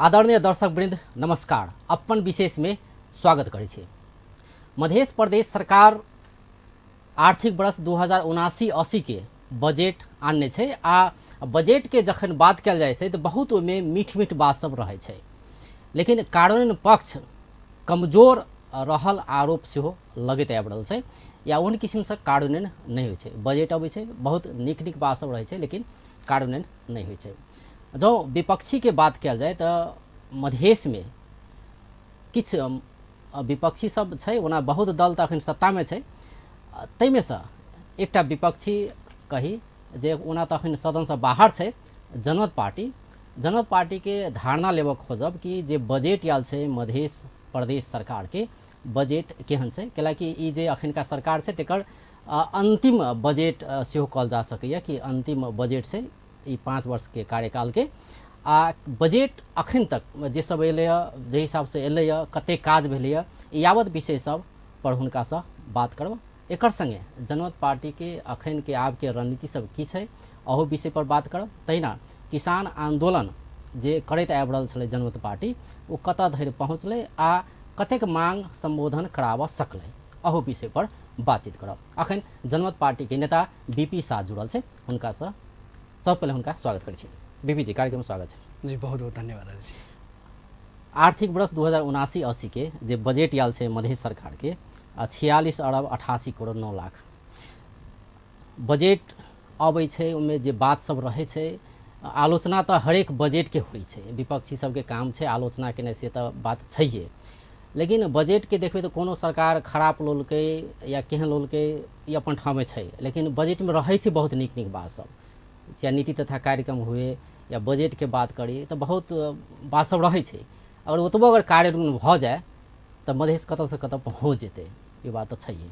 आदरणीय दर्शकवृन्द नमस्कार। अपन विशेष में स्वागत करै छी। मध्य प्रदेश सरकार आर्थिक वर्ष 2079-80 के बजट आनने छै आ बजट के जखन बात कल जाए छै तो बहुत ओमे मीठ मीठ बात सब रहे छै, लेकिन कानून पक्ष कमजोर रहल आरोप सेहो लगैत आबि रहल छै या ओहन किस्म से कार्यान्वयन नहीं होइ छै। बजट अबै छै, बहुत नीक नीक बात सब रहे छै, लेकिन कार्यान्वयन नहीं होइ छै। जो विपक्षी के बात कल जाए तो मधेश में किछ विपक्षी सब छै, ओना बहुत दल तो अखन सत्ता में छै, तैमे से एकटा विपक्षी कही जे ओना तो अखन सदन से बाहर छै, जनमत पार्टी के धारणा लेब खोजब कि जे बजट आयल छै मध्य प्रदेश सरकार के बजट केहन छै, कैलाकि ई जे अखनका सरकार छै तेकर अंतिम बजट सेहो कहल जा सकैए कि अंतिम बजट छै ई 5 वर्ष के कार्यकाल के। आ बजट अखन तक जे सब एलै, जे हिसाब से एलै, कते काज भेलै, यावत विषय सब पर हुनका से बात करब। एकर संगे जनमत पार्टी के अखन के आब के रणनीति सब की छै अहो विषय पर बात करब। तहिना किसान आंदोलन जे करैत आबि रहल छलै जनमत पार्टी ओ कतऽ धरि पहुँचलै आ कतेक मांग संबोधन कराबऽ सकलै, अहो विषय पर बातचीत करब। अखन जनमत पार्टी के नेता बीपी शाह जुड़ल छै, हुनका से सब पहले हुनका स्वागत करै छी। बीपी जी, कार्यक्रम में स्वागत है जी। बहुत बहुत धन्यवाद जी। आर्थिक वर्ष 2079-80 के जे बजट आयल छै मध्य सरकार के 46 अरब 88 करोड़ 9 लाख बजट अबै छै। ओमे जे बात सब रहे छै, आलोचना तो हरेक बजट के होइ छै, विपक्षी सबके काम छै आलोचना केने, से तो बात छैहे, लेकिन बजट के देखबे तो कोनो सरकार खराब लोलकै या केहन लोलकै ई अपन ठाम में छै, लेकिन बजट में रहे छै बहुत नीक नीक बात सब, या नीति तथा कार्यक्रम हुए या बजट के बात करी तो बहुत बात सब रहे छै। अगर ओतबो अगर कार्यान्वयन भ जाए तो मधेश कतऽ से कतऽ पहुँच जेतै, ये बात तो छैहे।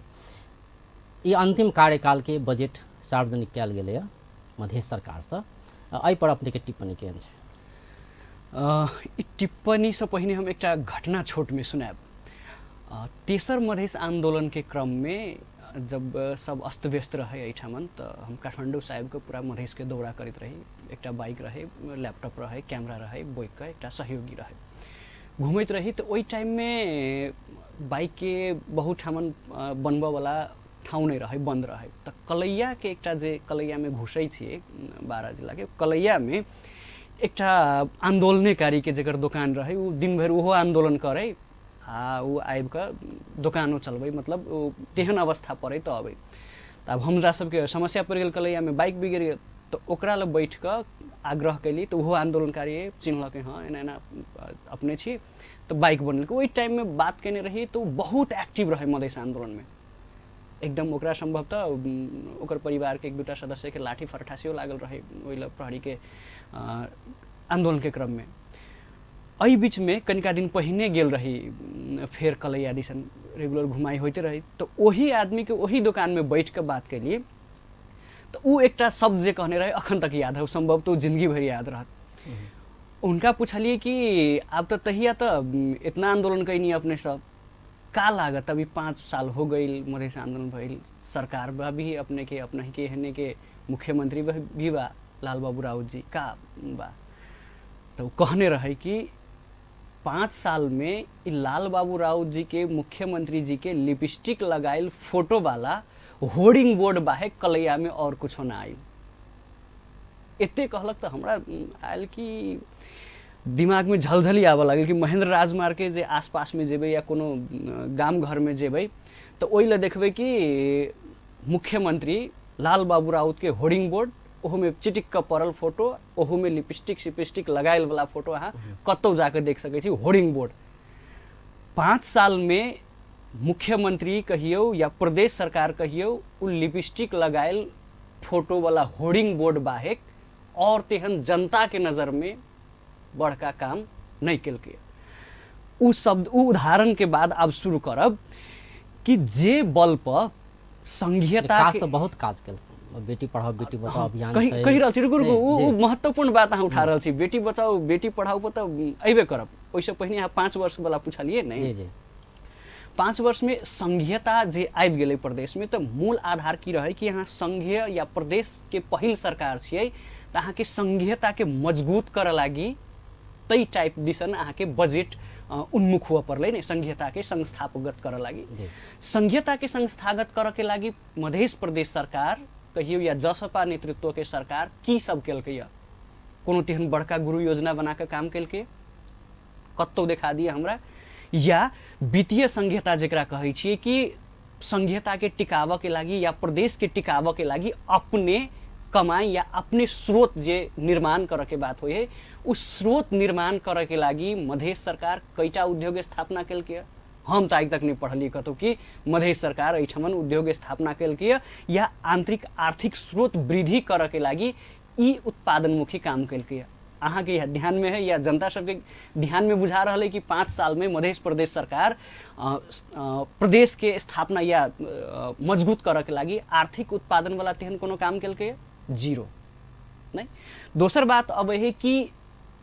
ये अंतिम कार्यकाल के बजट सार्वजनिक कयल गेलै मध्य सरकार से, एहि पर अपने के टिप्पणी केहन छै? ई टिप्पणी से पहिने हम एकटा घटना छोट में सुनाब। तेसर मधेश आंदोलन के क्रम में जब सब अस्त व्यस्त रहे एठामन, तो हम काठमाडौँ साहेब के पूरा मधेश के दौरा करते रही। एकटा बाइक रहे, लैपटॉप रहे, कैमरा रहे, बोइक का एकटा सहयोगी रहे, घूमत रही। तो वही टाइम में बाइक के बहुत ठामन बनबा वाला ठाउँ नहीं रहे, बंद रहे। तो कलैया के एकटा जे कलैया में घुसै छिए 12 जिला के कलैया में एकटा आंदोलनकारी के जकर दुकान रहे, वो दिन भर वो आंदोलन करे आ वो आबि के दुकानों चलबै, मतलब तेहन अवस्था पड़े तो अबै। तो अब हमरा सबके समस्या पड़ गेल, कलैया में बाइक बिगड़ गेल, तो ओकरा ले बैठ के आग्रह कैली। तो वो आंदोलनकारी चिन्हलक, हाँ एना एना अपने छी, तो बाइक बनल। वही टाइम में बात केने रही तो बहुत एक्टिव रहे मधेश आंदोलन में एकदम। ओकरा संभवतः ओकर परिवार के 1-2टा सदस्य के लाठी फरठासियो लागल रहे ओहि प्रहरी के आंदोलन के क्रम में। एहि बीच में कनिका दिन पहिने गेल रही फेर कलैया दिसन रेगुलर घुमाई होते रही। तो वही आदमी के वही दुकान में बैठ के बात कैलिए, तो वो एकटा शब्द जे कहने रहे अखन तक याद है, संभव तो जिंदगी भर याद रहत। उनका पूछलिए कि अब तो तहिया तो इतना आंदोलन कैनी अपने सब, का लागत अभी 5 साल हो गई मधेश आंदोलन भइल, सरकार भी अपने के हने के मुख्यमंत्री भी बा लाल बाबू राउत जी का बा। तो कहने रहे कि 5 साल में लाल बाबू राउत जी के मुख्यमंत्री जी के लिपस्टिक लगाइल फोटो वाला होर्डिंग बोर्ड बाहे कलैया में और कुछ ना आयल। एते कहलक तो हमरा आयल कि दिमाग में झलझली आवे लगे कि महेंद्र राजमार्ग के जे आसपास में जेबे या कोनो गाम घर में जेबे तो ओहि ले देखबे कि मुख्यमंत्री लाल बाबू राउत के होर्डिंग बोर्ड, ओहो में चिटिक का पड़ल फोटो, ओहो में लिपस्टिक लगायल वाला फोटो अहाँ कतौ जाके देख सकै छी। होर्डिंग बोर्ड 5 साल में मुख्यमंत्री कहियो या प्रदेश सरकार कहियो उ लिपस्टिक लगायल फोटो वाला होर्डिंग बोर्ड बाहेक और तेहन जनता के नजर में बड़का काम नहीं केलकै। उ शब्द उ उदाहरण के बाद अब शुरू करब कि जे बल पर संघीयता के तो बहुत काज केल, बेटी पढ़ाओ बेटी बचाओ अभियान छै, कहि रहल छी रुकु महत्वपूर्ण बात अहाँ उठा रहल छी। बेटी बचाओ बेटी पढ़ाओ पर तो अइबे करब, ओइसे पहिने अहाँ 5 वर्ष वाला पूछलिए नहीं। जी 5 वर्ष में संघीयता जे आबि गेलै प्रदेश में, तो मूल आधार की रहे कि यहाँ संघीय या प्रदेश के पहिल सरकार छियै, तो अहाँ के संघीयता के मजबूत करे लागी तै टाइप दिसन अहाँके बजेट उन्मुख हुआ पर्लै नै संघीयता के संस्थापगत कर लागि। संघीयता के संस्थागत कर के लागि मध्य प्रदेश सरकार कहियो या जसपा नेतृत्व के सरकार की सब केलकै या कोनो तेहन बड़का गुरु योजना बना के काम केलकै कतौ देखा दिए हमरा, या वित्तीय संघीयता जेकरा कहै छियै कि संघीयता के टिकाव के लागि या प्रदेश के टिकाव के लागि अपने कमाई या अपने स्रोत जे निर्माण करे के बात होय है, उस स्रोत निर्माण करे के लागि मध्य सरकार कईटा उद्योग स्थापना केलकै। हम त आइ तक नहीं पढ़लिए कतौ कि मध्य सरकार एठमन उद्योग स्थापना केलकै या आंतरिक आर्थिक स्रोत वृद्धि करे के लागि ई उत्पादनमुखी काम केलकै। अहाँ के ध्यान में है या जनता सबके ध्यान में बुझा रहा है कि 5 साल में मध्य प्रदेश सरकार प्रदेश के स्थापना या मजबूत करे के लागि आर्थिक उत्पादन वाला तेहन कोनो काम केलकै? जीरो नहीं। दोसर बात अब है कि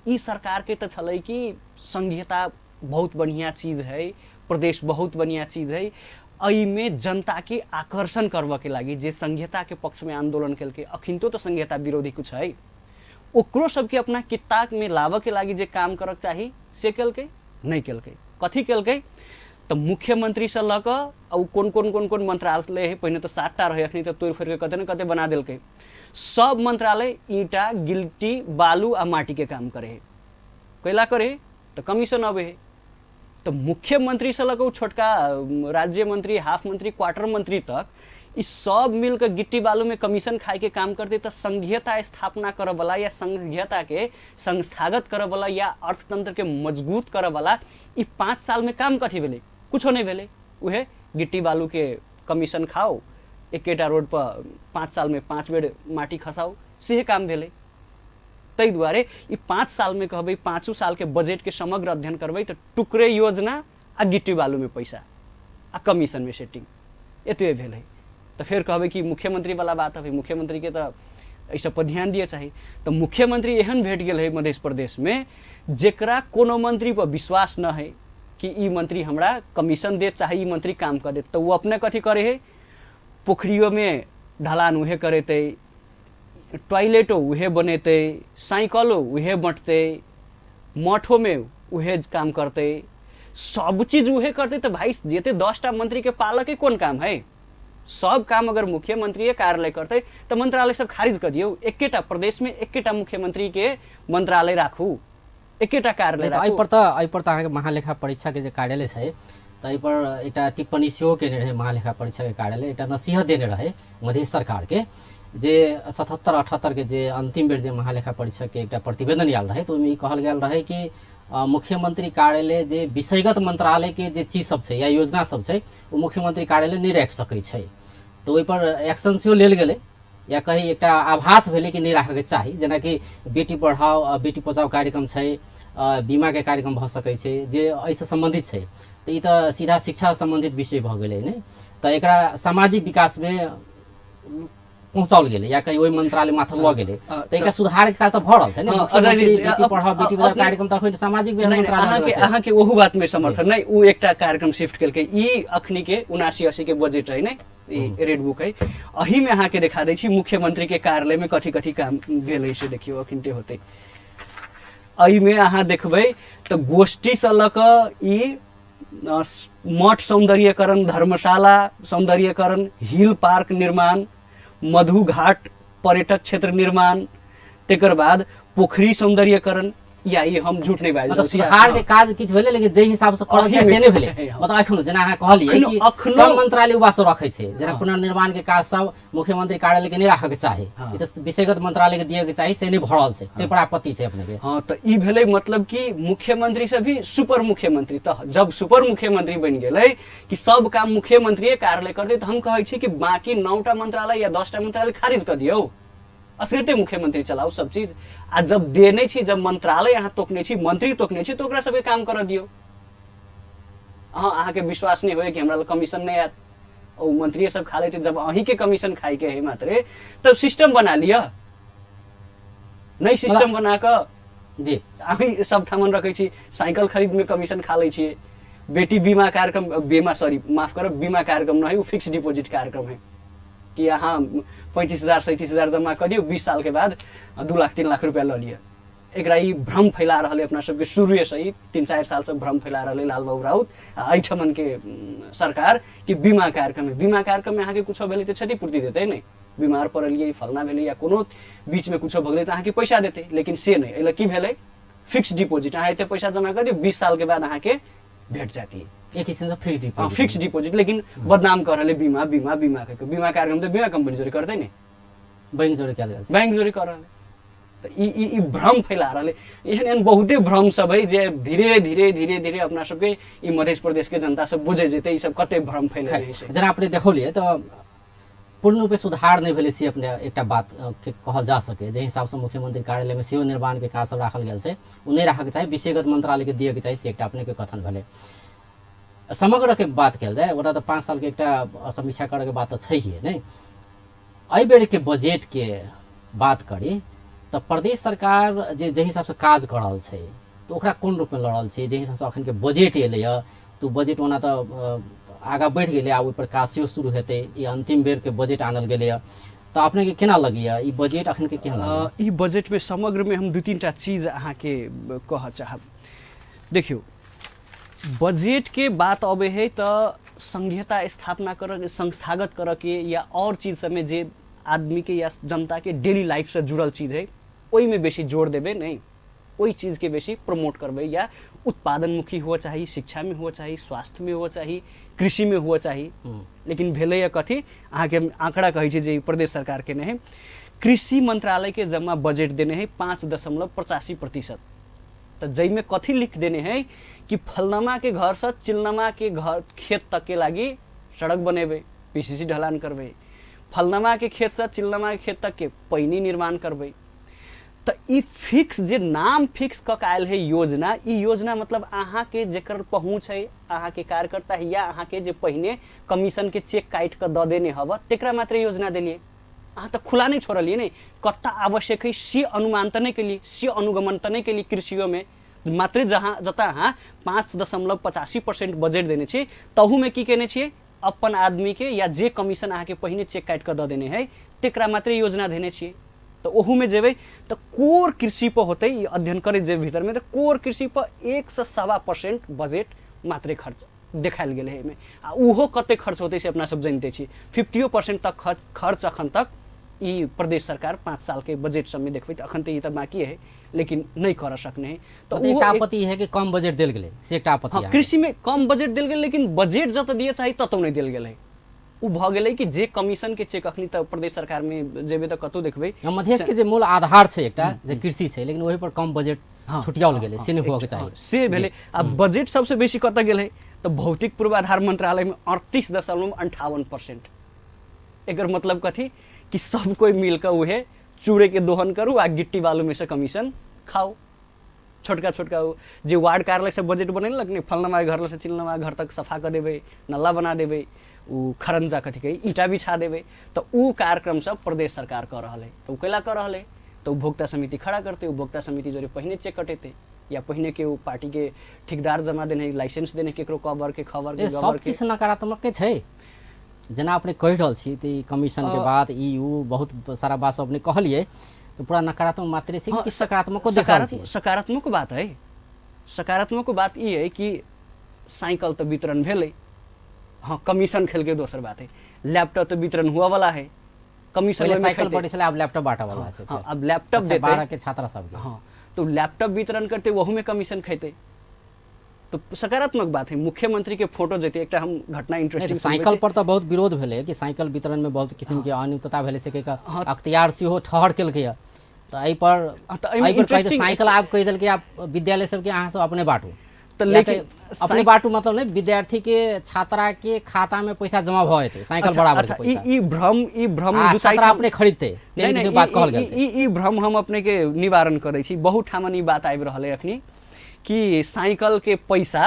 ई सरकार के त छलै कि संघीयता बहुत बढ़िया चीज है, प्रदेश बहुत बढ़िया चीज है, अई में जनता के आकर्षण करवा के लागि जे संघीयता के पक्ष में आंदोलन केलकै, अखिन्तो तो संघीयता विरोधी कुछ है, ओकरो सबके अपना किताब में लाव के लागि जे काम करक चाही से केलकै नहीं केलकै। कथी केलकै तो मुख्यमंत्री से लक कौन कौन मंत्रालय है, पहिने तो 7टा रहे, अखनी तो तोड़ फोड़ के कते न कते बना देलकै। सब मंत्रालय ईंटा गिल्टी बालू आ माटी के काम करे है, कैला करे तो कमीशन अबे है। तो मुख्यमंत्री से लक छोटका राज्य मंत्री, हाफ मंत्री, क्वार्टर मंत्री तक इस सब मिलकर गिट्टी बालू में कमीशन खाए के काम करते, तो संघीयता स्थापना करे वाला या संघीयता के संस्थागत करे वाला या अर्थतंत्र के मजबूत करे वाला इ 5 साल में काम कथी भेलै? कुछो नहीं भेलै। उहे गिट्टी बालू के कमीशन खाओ, एकेटा रोड पर 5 साल में 5 बेर माटी खसाओ, से काम भेलै। तै दुआरे इ 5 साल में कहबै 5 साल के बजेट के समग्र अध्ययन करबै तो टुकड़े योजना आ गिट्टी बालू में पैसा आ कमीशन में सेटिंग एतबे भेलै। तो फिर कहबै कि मुख्यमंत्री वाला बात है, मुख्यमंत्री के तो एहि सब पर ध्यान दिए चाहिए। तो मुख्यमंत्री एहन भेट गेल है मध्य प्रदेश में जेकरा कोनो मंत्री पर विश्वास न है कि ई मंत्री हमरा कमीशन दे चाहे ई मंत्री काम कर दे, तो वो अपने कथी करे है, पोखरियों में ढलान उहे करेते, टॉयलेटो उहे बनेते, साइकिलो उहे बंटते, मठों में उहे काम करते, सब चीज उहे करते। तो भाई जेते 10टा मंत्री के पालक कौन काम है? सब काम अगर मुख्यमंत्री कार्यालय करते तो मंत्रालय सब खारिज कर दियो। एकेटा प्रदेश में एकेटा मुख्यमंत्री के मंत्रालय राखू, एकेटा कार्यालय राखू। एहि पर त अहाँके महालेखा परीक्षा के जे कार्यालय छै त एहि पर एकटा टिप्पणी सेहो केने रहे महालेखा परीक्षा के कार्यालय, एकटा नसीहत देने रहे मध्य सरकार के जे 77-78 के जे अंतिम बेर जे महालेखा परीक्षा के एकटा प्रतिवेदन आयल रहे, तो ओहिमे ई कहल गेल रहे कि मुख्यमंत्री कार्यालय जे विषयगत मंत्रालय के जे चीज सब छै या योजना सब छै वो मुख्यमंत्री कार्यालय नहीं राखि सकै छै। तो ओहि पर एक्शन सेहो लेल गेलै या कहीं एकटा आभास भेलै कि नहीं राखके चाही, जेना कि बेटी पढ़ाओ बेटी बचाओ कार्यक्रम छै, बीमा के कार्यक्रम भ सकै छै जे एहिसँ सम्बन्धित छै। तो ई त सीधा शिक्षा संबंधित विषय भ गेलै नै, तो एकरा सामाजिक विकास में पहुँचाओल गेलै या कहीं ओहि मंत्रालय माथ ल गेलै, तो एकटा सुधार के काज त भ रहल छै ने। मुख्यमंत्री बेटी पढ़ाओ बेटी बचाओ कार्यक्रम त अखन सामाजिक मंत्रालय अहाँ के ओहू बात में समर्थन नहीं, उ एकटा कार्यक्रम शिफ्ट केलकै। ई अखनी के 79-80 के बजेट है नै, ई रेड बुक है, अही में अहाँ के देखा दै छी मुख्यमंत्री के कार्यालय में कथी कथी काम भेलै से देखियो अखनते होते। अही में अहाँ देखबै तो गोष्ठी से ल क ई मठ सौंदर्यकरण, धर्मशाला सौंदर्यकरण, हिल पार्क निर्माण, मधु घाट पर्यटक क्षेत्र निर्माण, तेकर बाद पोखरी सौंदर्यकरण, या ये हम झूठ नहीं बाजै, मतलब सुधार के काज किछ भेलै लेकिन जे हिसाब से करल छै से नहीं भेलै। मतलब अखनो जेना अहाँ कहलिए कि सब मंत्रालय उबासो रखै छै, जेना पुनर्निर्माण के काज सब मुख्यमंत्री कार्यालय के नहीं राखके चाही, ई त विषयगत मंत्रालय के दिए के चाही, से नहीं भरल छै, ते पर आपत्ति छै अपने के। हां तो ई भेलै मतलब कि मुख्यमंत्री से भी सुपर मुख्यमंत्री। तो जब सुपर मुख्यमंत्री बन गेलै कि सब काम मुख्यमंत्री कार्यालय करते, तो हम कहै छी कि बाकी 9टा मंत्रालय या 10टा मंत्रालय खारिज कर दियौ, असरते मुख्यमंत्री चलाओ सब चीज। आ जब देने छी, जब मंत्रालय यहाँ तोकने छी, मंत्री तोकने छी, तो ओकरा सबके काम कर दियो। हाँ, अहाँ के विश्वास नहीं होए कि हमरा कमीशन नहीं आत, और मंत्री सब खा लेते, जब अही के कमीशन खाई के है मात्रे, तब सिस्टम बना लिया। नहीं सिस्टम बना क जी अभी सब ठामन रखै छी, साइकिल खरीद में कमीशन खा लै छी, बेटी बीमा कार्यक्रम, बीमा सॉरी माफ करो, बीमा कार्यक्रम नहीं, वो फिक्स डिपॉजिट कार्यक्रम है कि यहाँ 35,000 37,000 जमा कर दियो, 20 साल के बाद 2 लाख 3 लाख रुपया ल लिया। एकरा ई भ्रम फैला रहले अपना सबके शुरुए से ही 3-4 साल से भ्रम फैला रहले लालबाबू राउत ऐठमन के सरकार कि बीमा कार्यक्रम में अहाँके कुछ भेलै त क्षतिपूर्ति देतै नै, बीमार पड़लियै फलना भेलै या कोनो बीच में कुछ भगलै त अहाँके पैसा देतै, लेकिन से नै। एला की भेलै फिक्स डिपोजिट, अहाँ एते पैसा जमा कर दियौ 20 साल के बाद अहाँके भेट जाती एक किसिम से फिक्स डिपोजिट। फिक्स डिपोजिट, लेकिन बदनाम कर रहले बीमा बीमा कार्यक्रम त बीमा कंपनी जोरे करतै नै, बैंक जोड़े कयल गेल छै। बैंक जोरे कर रहले त ई भ्रम फैला रहले। एहन बहुते भ्रम सब है जे धीरे धीरे अपना सबके ई मध्य प्रदेश के जनता सब बुझे जेतै ई सब कते भ्रम फैले रहै छै। जेना अपने देखौलिए त पूर्ण रूपे सुधार नहीं भेलै से अपने एकटा बात के कहल जा सके, जे हिसाब से मुख्यमंत्री कार्यालय में सेहो निर्माण के काज सब राखल गेल छै ओ नहीं राखक चाही, विषयगत मंत्रालय के दिए के चाही, से एकटा अपने के कथन भेलै। समग्र के बात कयल जाए ओकरा त 5 साल के एकटा समीक्षा करे के बात त छैहे नै। एहि बेर के बजट के बात करी त प्रदेश सरकार जे हिसाब से काज कर रहल छै तो ओकरा कोन रूप में लड़ल छै, जे हिसाब से अखन के बजट एलै तो बजट ओना त आगा बढ़ गेलै, आब ओहिपर काज सेहो शुरू हेतै, ई अंतिम बेर के बजट आनल गेलै तो अपने के केना लगैया ई बजट अखन के केना लगैया? ई बजट में समग्र में हम 2-3टा चीज अहाँ के कह चाहब। देखियो बजट के बात अबे है तो संघीयता स्थापना कर संस्थागत कर के या और चीज सब में जे आदमी के या जनता के डेली लाइफ से जुड़ल चीज है ओई में बेसी जोड़ देबे नहीं, ओई चीज के बेसी प्रमोट करबे, या उत्पादनमुखी हुआ चाहिए, शिक्षा में हुआ चाहिए, स्वास्थ्य में हुआ चाहिए, कृषि में हुआ चाहिए। लेकिन भेलै या कथी अहाँ के आंकड़ा कहै छै जे प्रदेश सरकार के नहीं, कृषि मंत्रालय के जमा बजट देने है 5.85%। तो जई में कथी लिख देने है कि फलनमा के घर से चिलनमा के घर खेत तक के लागी सड़क बनेबे, पीसीसी ढलान करबे, फलनमा के खेत से चिलनमा के खेत तक के पैनी निर्माण करबे। तो ई फिक्स जे नाम फिक्स क आयल है योजना, ई योजना मतलब अहाँ के जेकर पहुँच है, अहाँ के कार्यकर्ता है या अहाँ के जे पहिने कमीशन के चेक काट के द देने हव तेकरा मात्र योजना दिलिए, अहाँ तो खुला नहीं छोड़लिए नहीं। कत्ता आवश्यक है से अनुमान तने के लिए, से अनुगमन तने के लिए कृषियों में मात्र जहाँ जता अहाँ 5.85% बजट देने छे तहू में की केने छे अपन आदमी के या जे कमीशन अहाँ के पहिने चेक काट के द देने है तेकरा मात्र योजना देने छे। तो ओहू में जेबे तो कोर कृषि पर होते अध्ययन करे जे भीतर में तो कोर कृषि पर 1 से 1.25% बजट मात्रे खर्च देखायल गेल है। आ उहो कते खर्च होते से अपना सब जानते छी, 50% तक खर्च अखन तक ई प्रदेश सरकार 5 साल के बजट सब में देखबे अखन तो ई तो बाकी है लेकिन नहीं कर सकने है। तो एक आपत्ति है कि कम बजट देल गेले से एक आपत्ति है। कृषि में कम बजट देल गेल लेकिन बजट जत दिए चाहिए तत नहीं देल गेल है। उ भ गेलै कि जे कमीशन के चेक अखनी त प्रदेश सरकार में जेबे त कतौ देखबे मधेश के जे मूल आधार छै एकटा जे कृषि छै लेकिन ओहि पर कम बजट छुटियाल गेलै से नहीं होके चाहिए से भेले। अब बजट सबसे बेसी कत गेल है तो भौतिक पूर्वाधार मंत्रालय में 38.58%। एकर मतलब कथी कि सब कोई मिलकर उहे चूड़े के दोहन करू आ गिट्टी बालू में से कमीशन खाओ। छोटका छोटका जे वार्ड कार्यालय से बजट बने लगने फलनमा घर से चिलनमा घर तक सफा कर देवे, नल्ला बना देवे, उ खरंजा कथी कही ईटा बिछा देवे, तो उ कार्यक्रम सब प्रदेश सरकार कर रहा है। तो कैला कर रहा है तो उपभोक्ता समिति खड़ा करते, उपभोक्ता समिति जो पहिने चेक कटेते या पहिने के पार्टी के ठेकेदार जमा देने लाइसेंस देने केकरो कवर के खबर के सब किछ नकारात्मक के छै। जेना अपने कहि रहल छी त कमीशन के बाद ईयू बहुत सारा बात सब अपने कहलिए तो पूरा नकारात्मक मात्रे छै कि सकारात्मक को देखा छी? सकारात्मक बात है, सकारात्मक बात ई है कि साइकिल तो वितरण भेलै, हाँ कमीशन खेल के दोसर बात है। लैपटॉप तो वितरण हुआ वाला है, कमीशन में साइकिल पड़े छले अब लैपटॉप बांटा वाला छै। हाँ अब लैपटॉप देते 12 के छात्रा सब के, हाँ तो लैपटॉप वितरण करते वहू में कमीशन खेते तो सकारात्मक बात है। मुख्यमंत्री के फोटो जेते एकटा हम घटना इंटरेस्टिंग साइकिल पर तो बहुत विरोध भेले कि साइकिल वितरण में बहुत किस्म के अनियमितता भेले से के अख्तियार सेहो ठहर केलकै तो एहि पर साइकिल आप कहि देल कि आप विद्यालय सब के अहाँ सब अपने बांटू तो लेकिन अपने बांटू मतलब नहीं विद्यार्थी के छात्रा के खाता में पैसा जमा भ जेते साइकिल बराबर के पैसा। ई भ्रम छात्रा अपने खरीदते तेने के बात कहल गेल छै। ई भ्रम हम अपने के निवारण करै छी। बहुत ठामन ई बात आबि रहल है अखनी कि साइकिल के पैसा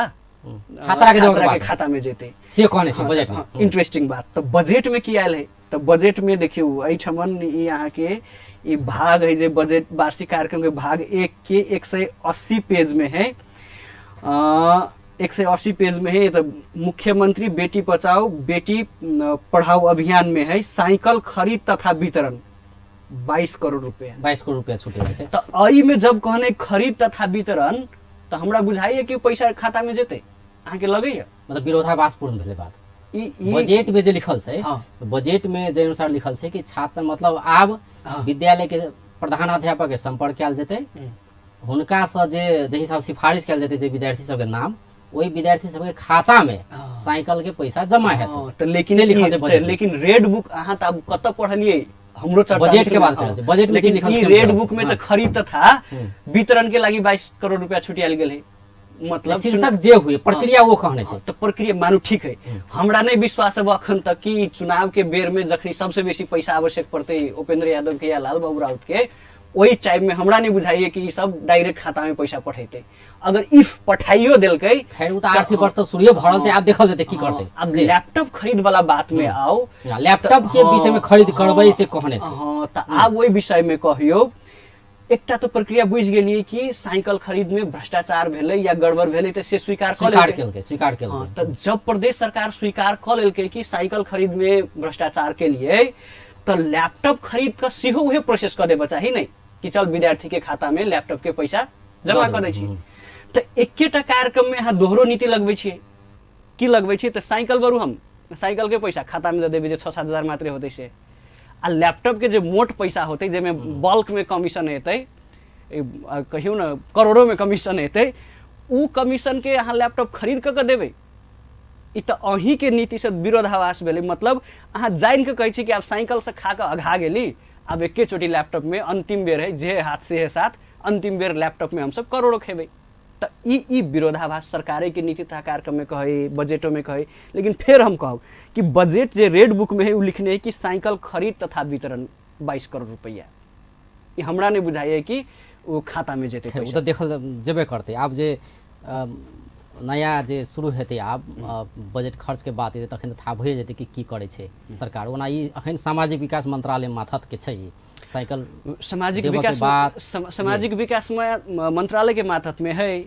छात्रा के खाता में जेते से कहने से बजट में इंटरेस्टिंग बात। तो बजट में की आयल है तो बजट में देखियो एठमन ई अहाँ के ई भाग है जे बजट वार्षिक कार्यक्रम के भाग 1 के 180 पेज में है, 180 पेज में है। तो मुख्यमंत्री बेटी बचाओ बेटी पढ़ाओ अभियान में है साइकिल खरीद तथा वितरण 22 करोड़ रुपया। 22 करोड़ रुपया छूटे छै। तो अई में जब कहने खरीद तथा वितरण तो हमरा बुझाइए कि पैसा खाता में जेते, अहाँ के लगैया? मतलब विरोधाभासपूर्ण भेलै बात। ई बजट में जे लिखल छै, हाँ। बजट में जे अनुसार लिखल छै कि छात्र मतलब आब विद्यालय के प्रधानाध्यापक के संपर्क कयल जेतै, हुनका से जे हिसाब सिफारिश कयल जेतै जे विद्यार्थी सबके नाम, ओहि विद्यार्थी सबके खाता में साइकिल के पैसा जमा हेतै। तो लेकिन रेड बुक अहाँ त अब कत पढ़लिए? हमरो चर्चा बजट के बात करल छै, बजट में जे लिखल छै रेड बुक में तो खरीद तथा वितरण के लागि 22 करोड़ रुपया छुटियाल गेल है। मतलब शीर्षक जे हुए प्रक्रिया वो कहने छै। तो प्रक्रिया मानू ठीक है, हमरा नहीं विश्वास है अखन तक कि चुनाव के बेर में जखनी सबसे बेसी पैसा आवश्यक पड़ते उपेंद्र यादव के या लाल बाबू राउत के, वही टाइम में हमरा नहीं बुझाइए कि सब डायरेक्ट खाता में पैसा पठेते। अगर इफ पठाइयो देलकै, खैर उ त आर्थिक वर्ष तो शुरू भरल छै, आब देखल जेतै की करतै। अब लैपटॉप खरीद वाला बात में आओ, लैपटॉप के विषय में खरीद करबै से कहने छै। हां त आब वही विषय में कहियो, एकटा तो प्रक्रिया बुझ गेलिए कि साइकिल खरीद में भ्रष्टाचार भेलै या गड़बड़ भेलै त से स्वीकार केलकै। हां त जब प्रदेश सरकार स्वीकार क लेलकै कि साइकिल खरीद में भ्रष्टाचार के लिए, तो लैपटॉप खरीद का सेहो उहे प्रोसेस कर देबा चाही नहीं कि चल विद्यार्थी के खाता में लैपटॉप के पैसा जमा कर दै छी। तो एकेटा कार्यक्रम में अहाँ दोहरो नीति लगबै छियै। की लगबै छियै? तो साइकिल बरू हम साइकिल के पैसा खाता में दे देबै जे 6-7 हजार मात्रे होतै से, आ लैपटॉप के जो मोट पैसा होतै जेमे बल्क में कमीशन हेतै, कहियो न करोड़ों में कमीशन हेतै, उ कमीशन के अहाँ लैपटॉप खरीद क देबै। ई तो अहीं के नीति से विरोधाभास भेलै। मतलब अहाँ जान के कहै छी कि आप साइकिल से खा के अघा गेली, अब एके चोटी लैपटॉप में अंतिम बेर है जे हाथ से है साथ, अंतिम बेर लैपटॉप में हम सब करोड़ों खेबै। तो ई विरोधाभास सरकारे के नीति तथा कार्यक्रम में कहे, बजटों में कहे। लेकिन फिर हम कहब कि बजट जे रेड बुक में है वो लिखने है कि साइकिल खरीद तथा वितरण 22 करोड़ रुपया। ये हमरा नहीं बुझाइए कि वो खाता में जेते। वो तो देखल जेबे करते। आब जे नया जे शुरू हेतै आब बजट खर्च के बात हेतै तखन था भए जेतै कि की करे छै सरकार। ओना ई अखन सामाजिक विकास मंत्रालय माथत के छै साइकिल सामाजिक विकास में मंत्रालय के माथत में है,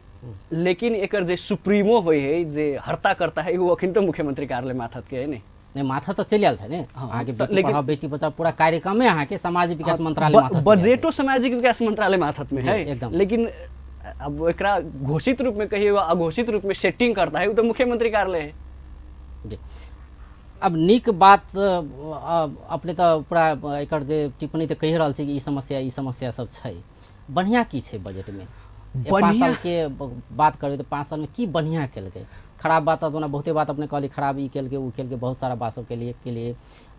लेकिन एकर जे सुप्रीमो होय है जे हर्ता करता है वो अखन तो मुख्यमंत्री कार्यालय माथत के है नहीं माथा तो चलि आयल छै ने। अहाँके बेटी पढ़ाओ बेटी बचाओ पूरा कार्यक्रमे अहाँके सामाजिक विकास मंत्रालय माथत, बजटो सामाजिक विकास मंत्रालय माथत में है एकदम। लेकिन अब एकरा घोषित रूप में कहिए अघोषित रूप में सेटिंग करता है वो तो मुख्यमंत्री कार्यालय है जी। अब नीक बात अपने तो पूरा एकर जे टिप्पणी तो कहि रहल छै कि ई समस्या सब छै। बढ़िया की छै बजट में? 5 साल के बात करें तो 5 साल में की बढ़िया केलकै? खराब बात तो ना बहुते बात अपने कहली, खराब ई केलकै उ केलकै, बहुत सारा बात सब के लिए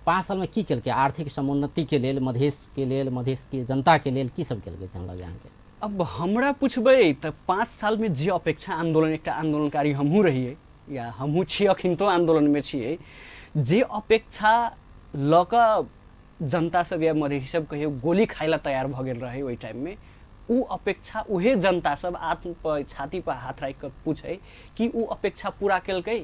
5 साल में की केलकै? आर्थिक समुन्नति के लेल, मधेश के जनता के लेल की सब केलकै जान लगे अहाँके? अब हमरा पूछबै तो 5 साल में जे अपेक्षा आंदोलन, एक आंदोलनकारी हमहूँ रहिए या हमहूँ छी अखिन तो आंदोलन में छिए, जे अपेक्षा लक जनता सब या मधेसी सब कहियो गोली खाइला तैयार भ गेल रहे ओहि टाइम में, उ अपेक्षा उहे जनता सब आत्म पर छाती पर हाथ राखि कर पूछे कि उ अपेक्षा पूरा केलकै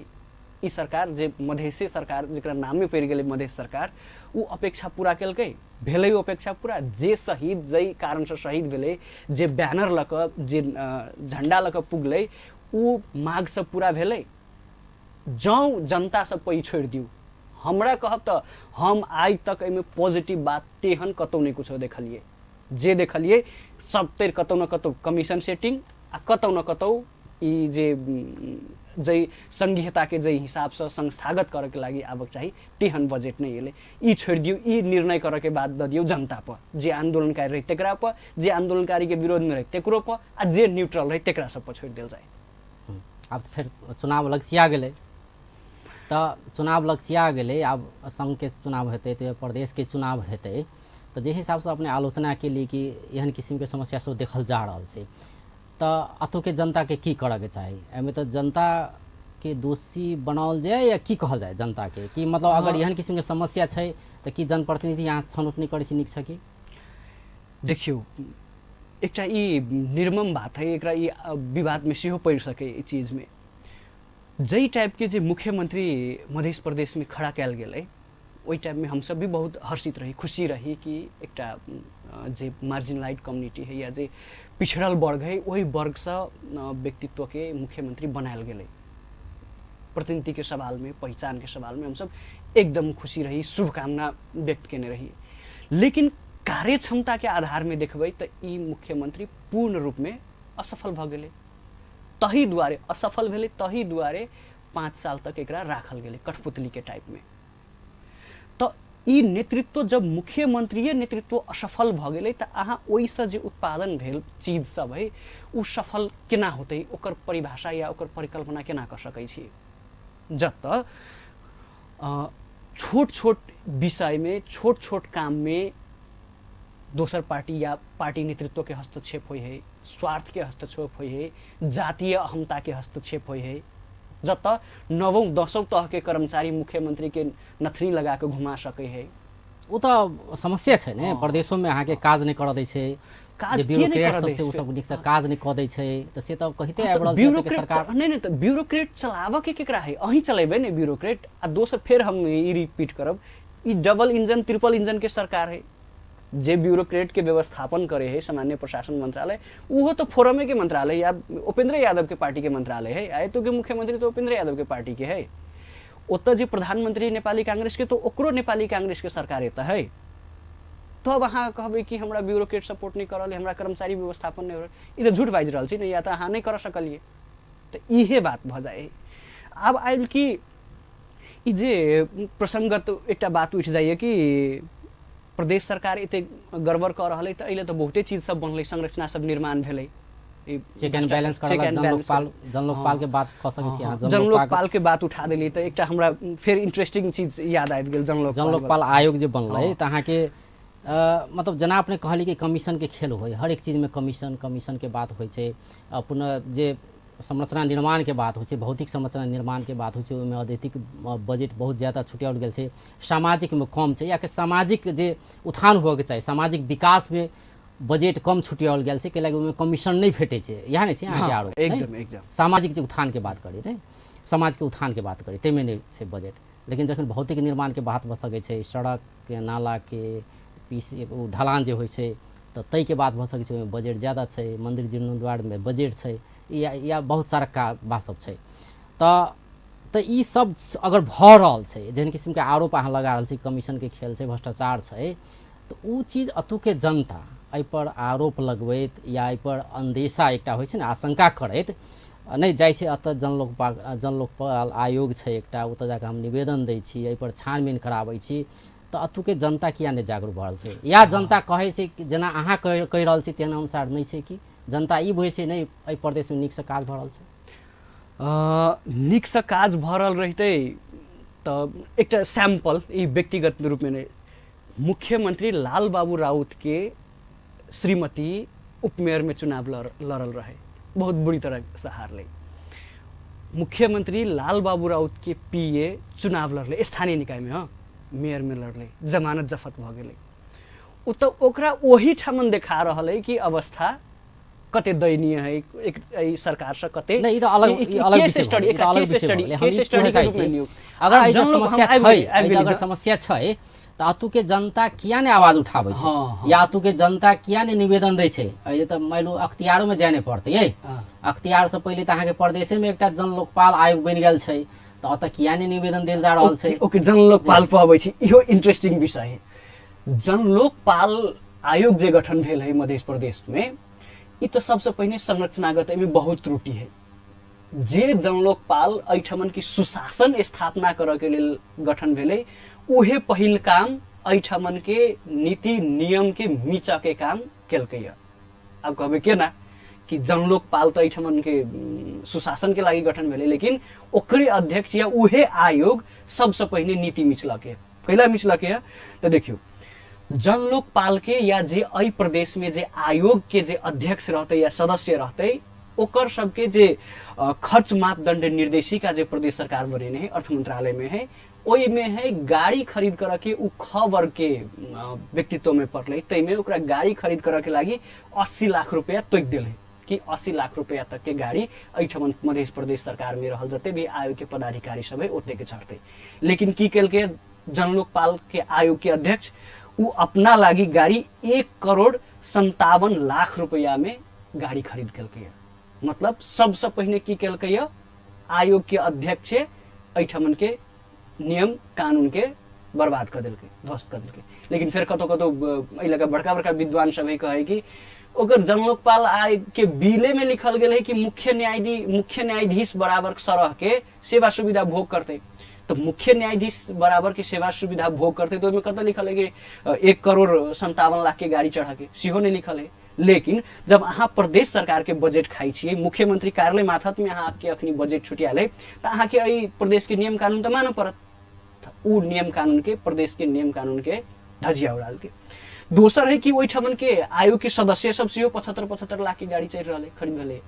ई सरकार, जे मधेसी सरकार जकरा नामे पड़ि गेलै मधेश सरकार, उ अपेक्षा पूरा केलकै? भेलै उ अपेक्षा पूरा? जे शहीद जै कारण से शहीद भेलै, जे बैनर लक, जे झंडा लक पुगलै, उ माग सब पूरा भेलै? जौं जनता सब पर छोड़ दियौ, हमरा कहब तो हम आज तक एमे पॉजिटिव बात तेहन कतौ नहीं कुछ देखलिए। जे देखलिए सब तेर कतौ न कतौ कमीशन सेटिंग आ कतौ न कतौ ई जे जै संघीयता के जै हिसाब से संस्थागत करे के लागि आवक चाहिए तेहन बजट नहीं एले। ई छोड़ दियो, ई निर्णय करे के बाद द दियो जनता पर, जे आंदोलनकारी रहे तेकरा पर, जे आंदोलनकारी के विरोध में रहे तेकरो पर, आ जे न्यूट्रल रहे तेकरा सब पर छोड़ देल जाए। अब फिर चुनाव लक्ष्या गेलै तो चुनाव लक्ष्या गेलै, अब संघ के चुनाव हेतै तो प्रदेश के चुनाव हेतै, तो जे हिसाब से अपने आलोचना के लिए कि एहन किस्म के समस्या सब देखल जा रहा है, तो अतो के जनता के की करे के चाही? एमे तो जनता के दोषी बनाओल जाए या की कहल जाए जनता के कि मतलब अगर एहन किस्म के समस्या है तो कि जनप्रतिनिधि यहाँ छनौट नहीं करे नीक छै कि? देखियो एकटा ई निर्मम बात है, एकरा ई विवाद में सेहो पड़ सके ई चीज में। जई टाइप के जे मुख्यमंत्री मध्य प्रदेश में खड़ा कैल गेलै, ओहि टाइम में हम सब भी बहुत हर्षित रही, खुशी रही कि एकटा जे मार्जिनलाइज कम्युनिटी है या जे पिछड़ल वर्ग है वही वर्ग से व्यक्तित्व के मुख्यमंत्री बनायल गेलै। प्रतिनिधि के सवाल में, पहचान के सवाल में हम सब एकदम खुशी रही, शुभकामना व्यक्त केने रही। लेकिन कार्य क्षमता के आधार में देखबै तो ई मुख्यमंत्री पूर्ण रूप में असफल भ गेलै। तही दुआरे असफल भेलै, तही दुआरे 5 साल तक एकरा राखल गेलै कठपुतली के टाइप में। तो ई नेतृत्व जब मुख्यमंत्रीय नेतृत्व असफल भ गेलै तो अहाँ ओइसँ जे उत्पादन भेल चीज सब है उ सफल केना होतै, ओकर परिभाषा या ओकर परिकल्पना केना कर सकै छी। जत छोट छोट विषय में, छोट छोट काम में दोसर पार्टी या पार्टी नेतृत्व के हस्तक्षेप होइ है, स्वार्थ के हस्तक्षेप होइ है, जातीय अहमता के हस्तक्षेप होइ है, जत 9औं 10औं तह के कर्मचारी मुख्यमंत्री के नथनी लगा के घुमा सकै है। वो तो समस्या छै ने, प्रदेशों में अहाँ के काज नहीं कर दै छै, काज जे किए नहीं ब्यूरोक्रेट कर सब दै से उ छै। सब नीक से काज नहीं क दै छै, तो से तो कहिते आबि रहल छै ब्यूरोक्रेट कि सरकार नहीं नहीं तो ब्यूरोक्रेट चलाव के केकरा है, अहीं चलेबे ने ब्यूरोक्रेट। आ दोसर फिर हम ई रिपीट करब, E double engine triple engine के सरकार है। जे ब्यूरोक्रेट के व्यवस्थापन करे है सामान्य प्रशासन मंत्रालय, वो तो फोरमे के मंत्रालय या उपेंद्र यादव के पार्टी के मंत्रालय है। आए तो के मुख्यमंत्री तो उपेंद्र यादव के पार्टी के है। ओत जे प्रधानमंत्री नेपाली कांग्रेस के तो ओकरो नेपाली कांग्रेस के सरकार एता है। तो अब अहाँ कहबै कि हमरा ब्यूरोक्रेट सपोर्ट नहीं करल, हमरा कर्मचारी व्यवस्थापन नहीं हो रहा, ई तो झूठ बाजि रहल छी ने, या तो अहाँ नहीं कर सकलिए। तो इहे बात भ जाए। अब आयल कि ई जे प्रसंगत एकटा बात उठ जाइए कि प्रदेश सरकार एते गड़बड़ कर रहा है, तो अइले तो बहुते चीज सब बनलै, संरचना सब निर्माण भेलै। चेक एंड बैलेंस करला जनलोकपाल के बात क सकै छी अहाँ। जनलोकपाल के बात उठा देली तो एकटा हमरा फिर इंटरेस्टिंग चीज याद आबि गेल। जनलोकपाल आयोग जे बनलै त अहाँ के मतलब जेना अपने कहली कि कमीशन के खेल होइ, हर एक चीज में कमीशन के बात होइ छै। पुनः जे संरचना निर्माण के बात होइ छै, भौतिक संरचना निर्माण के बात होइ छै, ओहिमे अत्यधिक बजट बहुत ज़्यादा छुट्याओल गेल छै। सामाजिक में कम छै, या कि सामाजिक जे उत्थान हुए के चाही, सामाजिक विकास में बजट कम छुट्याओल गेल छै, कैलाकि ओहिमे कमीशन नहीं भेटै छै। इएह नहीं छै अहाँके आरोप? एकदम सामाजिक जे उत्थान के बात करी ने, समाज के उत्थान के बात करी, ताहिमे नहीं छै बजट। लेकिन जखन भौतिक निर्माण के बात भ सकै छै, सड़क के, नाला के, ढलान जे होइ छै, तो तई के बात भ सकै छै, ओहिमे बजट ज़्यादा छै। मंदिर जीर्णोद्वार में बजट छै, या बहुत सारा का बात सब छै। तो ई सब अगर भ रहल छै, जेहन किस्म के आरोप अहाँ लगा रहल छी, कमीशन के खेल छै, भ्रष्टाचार छै, तो उ चीज अतु के जनता एहि पर आरोप लगबैत या एहि पर अंदेशा एकटा होइ छै ने, आशंका करैत नहीं जाइ छै। अतः जनलोकपाल आयोग छै एकटा, ओतऽ जाके हम निवेदन दै छी, एहि पर छानबीन कराबै छी, तो अतु के जनता किया नहीं जागरूक भऽ रहल छै? या जनता कहै छै कि जेना अहाँ कहि रहल छी तेना अनुसार नहीं छै कि जनता ई बुझै छै नहीं एहि प्रदेश में नीक से काज भऽ रहल छै? नीक से काज भऽ रहल रहितै तो एकटा सैंपल ई व्यक्तिगत रूप में मुख्यमंत्री लाल बाबू राउत के श्रीमती उपमेयर में चुनाव लड़ल रहे, बहुत बुरी तरह से हारले। मुख्यमंत्री लाल बाबू राउत के पीए चुनाव लड़ले स्थानीय निकाय में, हाँ मेयर में लड़ले, जमानत जफत भ गेलै। उ तो ओकरा वही ठामन देखा रहल है कि अवस्था कते दयनीय है, एक सरकार से कते नहीं। तो अलग विषय स्टडी भेलै, अलग विषय स्टडी भेलै। हम केस ई स्टडी कहै के छी, रूप में लियौ। अगर आब ऐसा जन लोग समस्या हम छै, आबि अगर गेली समस्या छै तो अतु के जनता किया नहीं आवाज उठाबै छै? या अतु के जनता किया नहीं निवेदन दै छै? ये तो मान लो अख्तियारो में जाने पड़तै। अख्तियार से पहले तो अहाँ के प्रदेशे में एकटा जनलोकपाल आयोग बनि गेल छै, तो अतः किया नहीं निवेदन देल जा रहल छै? ओके, जनलोकपाल पर अबै छी। इहो इंटरेस्टिंग विषय है। जनलोकपाल आयोग जे गठन भेल है मध्य प्रदेश में, ई तो सबसे पहले संरचनागत में बहुत त्रुटि है। जे जनलोकपाल एहिठमन की सुशासन स्थापना करऽ के लेल गठन भेलै, उहे पहिल काम एहिठमन के नीति नियम के मीचा के काम केलकै। अब कहबै केना कि जनलोकपाल तो एहिठमन के सुशासन के लागि गठन भेलै, लेकिन ओकरे अध्यक्ष या उहे आयोग सबसे पहले नीति मिचलकै। कैला मिचलकै? तो देखियो, जनलोकपाल के या जे एहि प्रदेश में जे आयोग के जे अध्यक्ष रहते या सदस्य रहते, ओकर सबके जे खर्च मापदंड निर्देशिका जे प्रदेश सरकार बनेने है, अर्थ मंत्रालय में है, ओहि में है गाड़ी खरीद कर के उ ख वर्ग के व्यक्तित्व में पड़लै। तैमे ओकरा गाड़ी खरीद कर के लागी 80 लाख रुपया तोक देलै कि 80 लाख रुपया तक के गाड़ी एहिठमन मध्य प्रदेश सरकार में रहल जते भी आयोग के पदाधिकारी सब है ओते के चढ़ते। लेकिन की केलकै जनलोकपाल के आयोग के अध्यक्ष, उ अपना लागी गाड़ी 1,57,00,000 रुपया में गाड़ी खरीद केलकै। मतलब सबसे पहले की केलकै? आयोग के अध्यक्ष एहिठमन के नियम कानून के बर्बाद कर देलकै, ध्वस्त कर देलकै। लेकिन फिर कतौ कतौ एहि लगा बड़का बड़का विद्वान सब कहे कि ओकर जनलोकपाल आयोग के बिले में लिखल गेल है कि मुख्य न्यायाधीश बराबर सरह के सेवा सुविधा भोग करते। तो मुख्य न्यायाधीश बराबर की सेवा सुविधा भोग करते तो उसमें कतौ लिखल है कि 1,57,00,000 के गाड़ी चढ़ा के, सीहो नहीं लिखल है। लेकिन जब अहाँ प्रदेश सरकार के बजट खाई छिए, मुख्यमंत्री कार्यालय माथत में अहाँ के अखनी बजट छुटियाले, तो अहाँ के एहि प्रदेश के नियम कानून तो मानऽ पड़त। उ नियम कानून के, प्रदेश के नियम कानून के धजिया उड़ाल के। दोसर है कि ओहिठमन के आयोग के सदस्य सब सेहो 75-75 लाख के गाड़ी चढ़ रहे, खरीद रहे।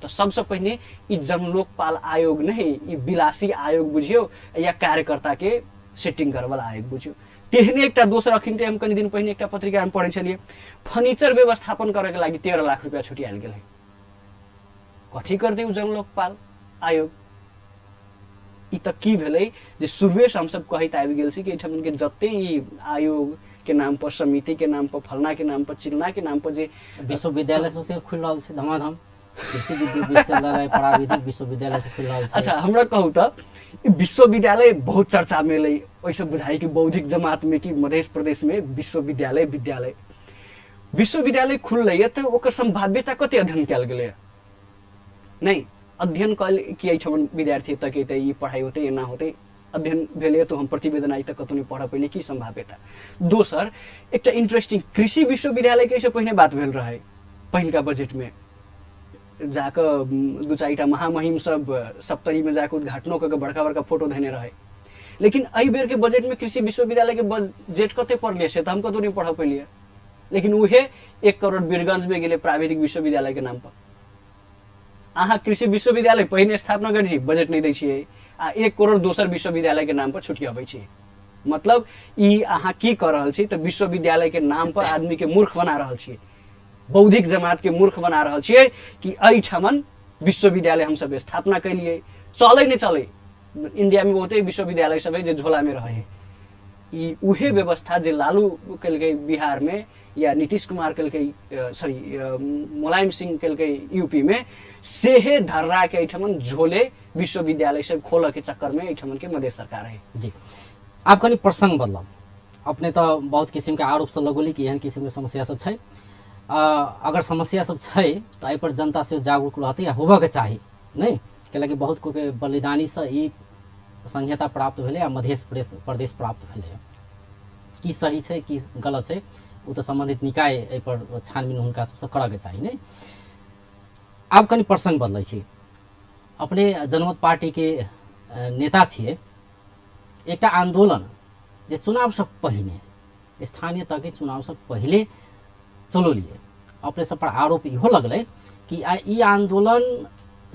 तो सबसे पहले ई जनलोकपाल आयोग नहीं, ई विलासी आयोग बुझियो या कार्यकर्ता के सेटिंग करे वाला आयोग बुझियो। तेहने एकटा दोसर अखिन हम कनि दिन पहिने एकटा पत्रिका में पढ़े छलिए, फर्नीचर व्यवस्थापन करे के लागि 13 लाख रुपया छुटियाल गेल है। कथी कर दिउ जनलोकपाल आयोग? ई त की भेलै जे शुरुए से हम सब कहैत आबि गेल छी कि एहिठाम के जते ई आयोग के नाम पर, समिति के नाम पर, फलना के नाम पर, चिलना के नाम पर जे विश्वविद्यालय से खुल रहल छै धमाधम, कृषि विश्वविद्यालय, प्राविधिक विश्वविद्यालय से खुल रहल छै। अच्छा, हमरा कहू त विश्वविद्यालय बहुत चर्चा में लै, ओइसे बुझाइ कि बौद्धिक जमात में कि मध्य प्रदेश में विश्वविद्यालय खुललै त ओकर संभाव्यता कते अध्ययन कयल गेलै? नहीं, अध्ययन कल कि एहिठाम विद्यार्थी तक एतै, ई पढ़ाई होतै या ना होतै, अध्ययन भेलै तो हम प्रतिवेदन आई तक कतौ नहीं पढ़ पहिले, की संभाव्यता? दोसर एकटा इंटरेस्टिंग, कृषि विश्वविद्यालय के से पहिने बात भेल रहे पहिलका बजट में, जाकर 2-4टा महामहिम सब सप्तरी में जाकर उद्घाटनों करके बड़का बड़का फोटो देने रहे। लेकिन एहि बेर के बजट में कृषि विश्वविद्यालय के बजट कते पड़लिए से तो हम कतौ नहीं पढ़ पेलिए। लेकिन उहे 1 करोड़ बीरगंज में गेले प्राविधिक विश्वविद्यालय के नाम पर। अहाँ कृषि विश्वविद्यालय पहिने स्थापना कर छी, बजट नहीं दै छियै, आ 1 करोड़ दोसर विश्वविद्यालय के नाम पर छुटियाबै छी। मतलब ई अहाँ की कर रहल छी? तो विश्वविद्यालय के नाम पर आदमी के मूर्ख बना रहल छियै, बौद्धिक जमात के मूर्ख बना रहल छियै कि एहिठमन विश्वविद्यालय हम सब स्थापना कैलिए, चले नहीं चले। इंडिया में बहुते विश्वविद्यालय सब है जो झोला में रहे। ई उहे व्यवस्था जे लालू कलकै बिहार में या नीतीश कुमार कलकै, मुलायम सिंह कलकै यूपी में, सेहे ढर्रा के एहिठमन झोले विश्वविद्यालय सब खोल के चक्कर में एहिठमन के मध्य सरकार है। जी, आप कनी प्रसंग बदलब। अपने तो बहुत किस्म के आरोप सब लगोली कि एहन किस्म के समस्या सब छै। अगर समस्या सब छै तो एहि पर जनता से जागरूक रहते या होबे के चाही, नहीं कैलाकि बहुत को के बलिदानी से ई संहिता प्राप्त भेले या मध्य प्रदेश प्राप्त भेले। की सही छै की गलत छै वो तो संबंधित निकाय एहि पर छानबीन हुनका सबसे करऽ के चाही। नहीं, आब कनी प्रसंग बदलै छी। अपने जनमत पार्टी के नेता छिए। एकटा आंदोलन जे चुनाव से पहले, स्थानीय तक के चुनाव से पहले चलोलिए, अपने सब पर आरोप इहो लगलै कि ई आंदोलन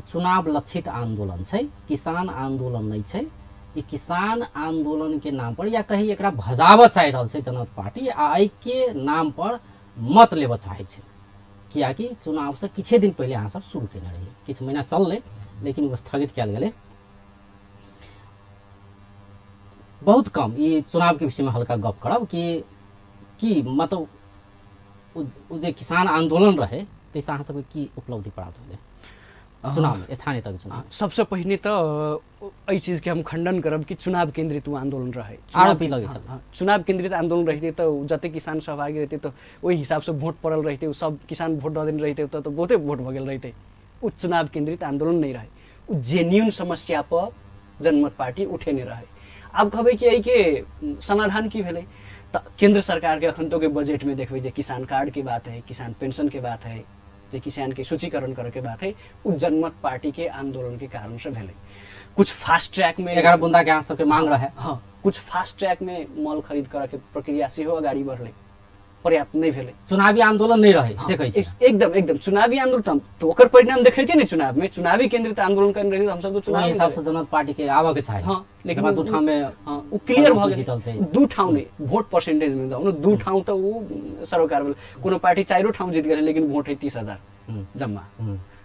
चुनाव लक्षित आंदोलन छै, किसान आंदोलन नहीं छै। ई किसान आंदोलन के नाम पर या कहीं एकरा भजावऽ चाहि रहल छै जनता पार्टी, आ एहि के नाम पर मत लेबऽ चाहै छै। कियाकि चुनाव से किछे दिन पहले अहाँ सब शुरू केने रहिए, किछु महीना चललै लेकिन वो स्थगित कयल गेलै। बहुत कम ई चुनाव के विषय में हल्का गप करब कि मतलब उ जे किसान आंदोलन रहे तैसे अहाँ सबके की उपलब्धि प्राप्त भेलै चुनाव में, स्थानीय तक चुनाव? सबसे पहले तो एहि चीज के हम खंडन करब कि चुनाव केंद्रित आंदोलन रहे, आरोप लगे छल। चुनाव केंद्रित आंदोलन रहते तो जते किसान सहभागी रहते तो वही हिसाब से वोट पड़ल रहते, सब किसान वोट दऽ देने रहते तो बहुते वोट भऽ गेल रहते। उ चुनाव केंद्रित आंदोलन नहीं रहे, उ जेन्युइन समस्या पर जनमत पार्टी उठेने रहे। अब कहबै कि एहि के समाधान की भेलै? तो केंद्र सरकार के अखन तो के बजट में देखबै जे किसान कार्ड की बात है, किसान पेंशन के बात है, जे किसान के सूचीकरण करे के बात है, उ जनमत पार्टी के आंदोलन के कारण से भेलै। कुछ फास्ट ट्रैक में 11 बुंदा के अहाँ सबके मांग रहे। हाँ, कुछ फास्ट ट्रैक में मॉल खरीद करे के प्रक्रिया सेहो अगाडि बढ़लै, पर्याप्त नहीं भेलै। चुनावी आंदोलन नहीं रहे से कहै छै। एकदम चुनावी आंदोलन तो ओकर परिणाम देखैते ने चुनाव में, चुनावी केंद्रित आंदोलन करने रही हम सब तो चुनाव हिसाब से जनता पार्टी के आवा के चाही। हाँ, लेकिन दू ठाम में उ क्लियर भ जीतल छै। दू ठाम नहीं, वोट परसेंटेज में जाऊ न, दू ठाम तो उ सरोकार भेल। कोनो पार्टी 4 ठाम जीत गेलै लेकिन वोट है 30,000 जम्मा।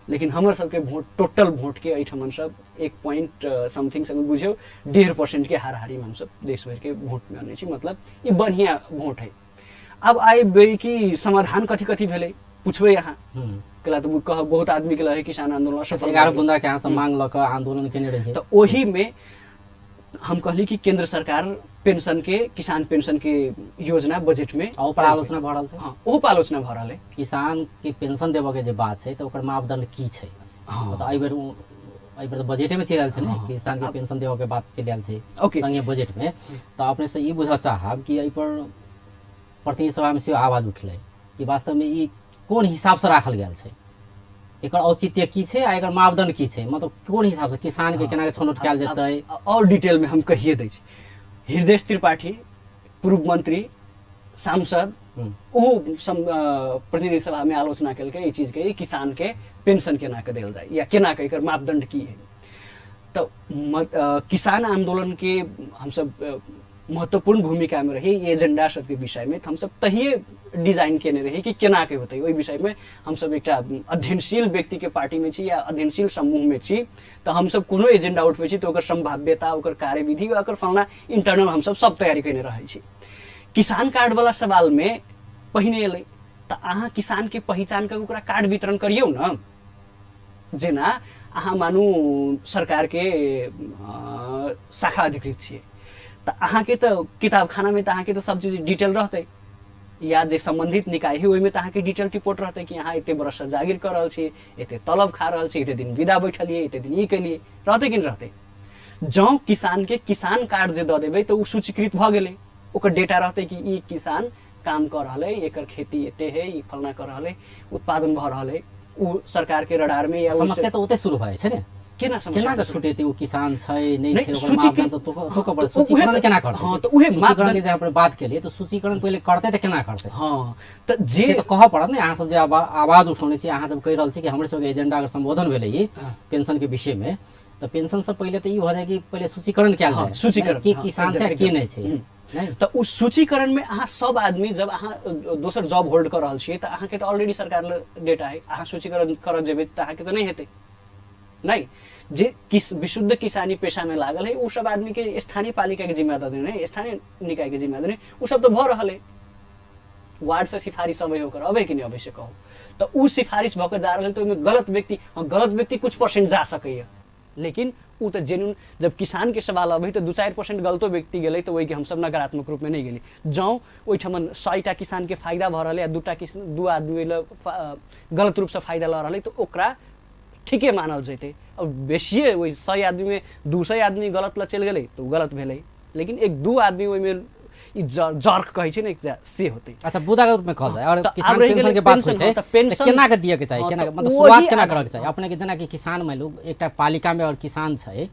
लेकिन हमर सबके वोट, टोटल वोट के एहिठाम सब 1 पॉइंट समथिंग संग बुझियो 1.5% के हाराहारी में हम सब देश भर के वोट में आने छी। मतलब ये बढ़िया वोट है। अब आए कि समाधान कथी कथी भेलै पूछबै यहाँ कला तो कह बहुत आदमी के लहे किसान आंदोलन 11 बुंदा के अहाँ सब मांग लऽ कऽ आंदोलन केने रहिए। तो ओही में हम कहली कि केंद्र सरकार पेंशन के किसान पेंशन के योजना बजट में और पर आलोचना भऽ रहल छै। हाँ ओहो पर आलोचना भऽ रहल है। किसान के पेंशन देबऽ के जे बात छै तऽ ओकर मापदंड की छै? हाँ। तऽ एहि बेर तऽ बजटे में चलि आयल छै ने, किसान के पेंशन देबऽ के बात चलि आयल छै ओके। संगे बजट में। तऽ अपने से ई बुझऽ चाहब कि एहि पर प्रतिनिधि सभा में सेहो आवाज उठलै कि वास्तव में ई कोन हिसाब से राखल गेल छै, एकर औचित्य की छै आ एकर मापदंड की छै, मतलब कोन हिसाब से किसान के केना के छनौट कयल जेतै? और डिटेल में हम कहिए दै छी। हृदय त्रिपाठी पूर्व मंत्री सांसद ओहो प्रतिनिधि सभा में आलोचना केलकै ई चीज के, किसान के पेंशन केना के देल जाए या केना के एकर मापदंड की है। तो किसान आंदोलन के हम सब महत्वपूर्ण भूमिका में रही एजेंडा सबके विषय में हम सब तहिए डिजाइन केने रही कि केना के होते ओहि विषय में हम सब एक अध्ययनशील व्यक्ति के पार्टी में छी या अध्ययनशील समूह में छी। तो हम सब कोनो एजेंडा उठबै छी तो ओकर संभाव्यता ओकर कार्यविधि ओकर फलना इंटरनल हम सब तैयारी केने रहै छी। किसान कार्ड वाला सवाल में पहिने एलै तो अहाँ किसान के पहचान के ओकरा कार्ड वितरण करियौ न। जेना अहाँ मानू सरकार के शाखा अधिकृत छियै तो अहाँ के तो किताब खाना में तो अहाँ के तो सब चीज डिटेल रहते, या जे संबंधित निकाय है ओहिमे तो अहाँ के डिटेल रिपोर्ट रहते कि अहाँ एते बरस से जागिर कर रहल छी, एते तलब खा रहल छी, एते दिन विदा बैठलिए, एते दिन ई केलिए, रहते कि नहीं रहते? जौ किसान के किसान कार्ड जे दऽ देबै तो उ सूचीकृत भऽ गेलै, ओकर डेटा रहते कि ई किसान काम कर रहल है, एकर खेती एते है, ई फलना कर रहल है, उत्पादन भऽ रहल है, उ सरकार के रडार में या समस्या तो ओते शुरू भए छै ने। केना केना के छुटेतै ओ किसान छै नहीं छै, ओकर सूचीकृत मापदंड तो तो पर सूचीकरण केना करतै? हाँ तो उहे सूचीकरण के जे अपन बात केलिए तो सूचीकरण पहले करतै तऽ केना करतै? हाँ तो जे से तो कहऽ पड़त ने। अहाँ सब जे आवाज उठौने छी, अहाँ सब कहि रहल छी कि हमरे सबके एजेंडा के संबोधन भेलै ई पेंशन के विषय में, तो पेंशन से पहले तो ई भऽ जाए कि पहले सूचीकरण कयल जाए, सूचीकरण के किसान छै के नहीं छै। नहीं तो उस सूचीकरण में अहाँ सब आदमी जब अहाँ दोसर जॉब होल्ड कर रहल छियै तो अहाँ के तो ऑलरेडी सरकार ले डेटा है, अहाँ सूचीकरण करऽ जेबै तो अहाँ के तो नहीं हेतै। नहीं जे विशुद्ध किसानी पेशा में लागल है उ सब आदमी के स्थानीय पालिका के जिम्मा दे देने, स्थानीय निकाय के जिम्मा देने, उ सब तो भऽ रहल है। वार्ड से सिफारिश अबै होकर अबै कि नहीं अबै से कहू, तो उ सिफारिश भऽ के जा रहल है तो ओहिमे गलत व्यक्ति कुछ परसेंट जा सकैया, लेकिन उ तो जेन्युइन जब किसान के सवाल अबै तो 2-4% गलतो व्यक्ति गेलै तो वही के हम सब नकारात्मक रूप में नहीं गेली। जौ ओहिठमन 100टा किसान के फायदा भऽ रहल है, 2 आदमी गलत रूप से फायदा लऽ रहल है तो ओकरा ठीके मानल जैते। अब बेसिए वही 100 आदमी में 200 आदमी गलत ल चल गए तो गलत भेलै, लेकिन 1-2 आदमी वही में जर्क कहै छै ने से होते। अच्छा बुदा के रूप में कहल जाए और तो किसान आब रहि पेंशन गेलै के बात पेंशन, होय छै तो तऽ पेंशन केना के दिए के चाही, हाँ, केना तो मतलब वही शुरुआत केना आधार करऽ के चाही? अपने के जेना कि किसान में लोग एकटा पालिका में और किसान छै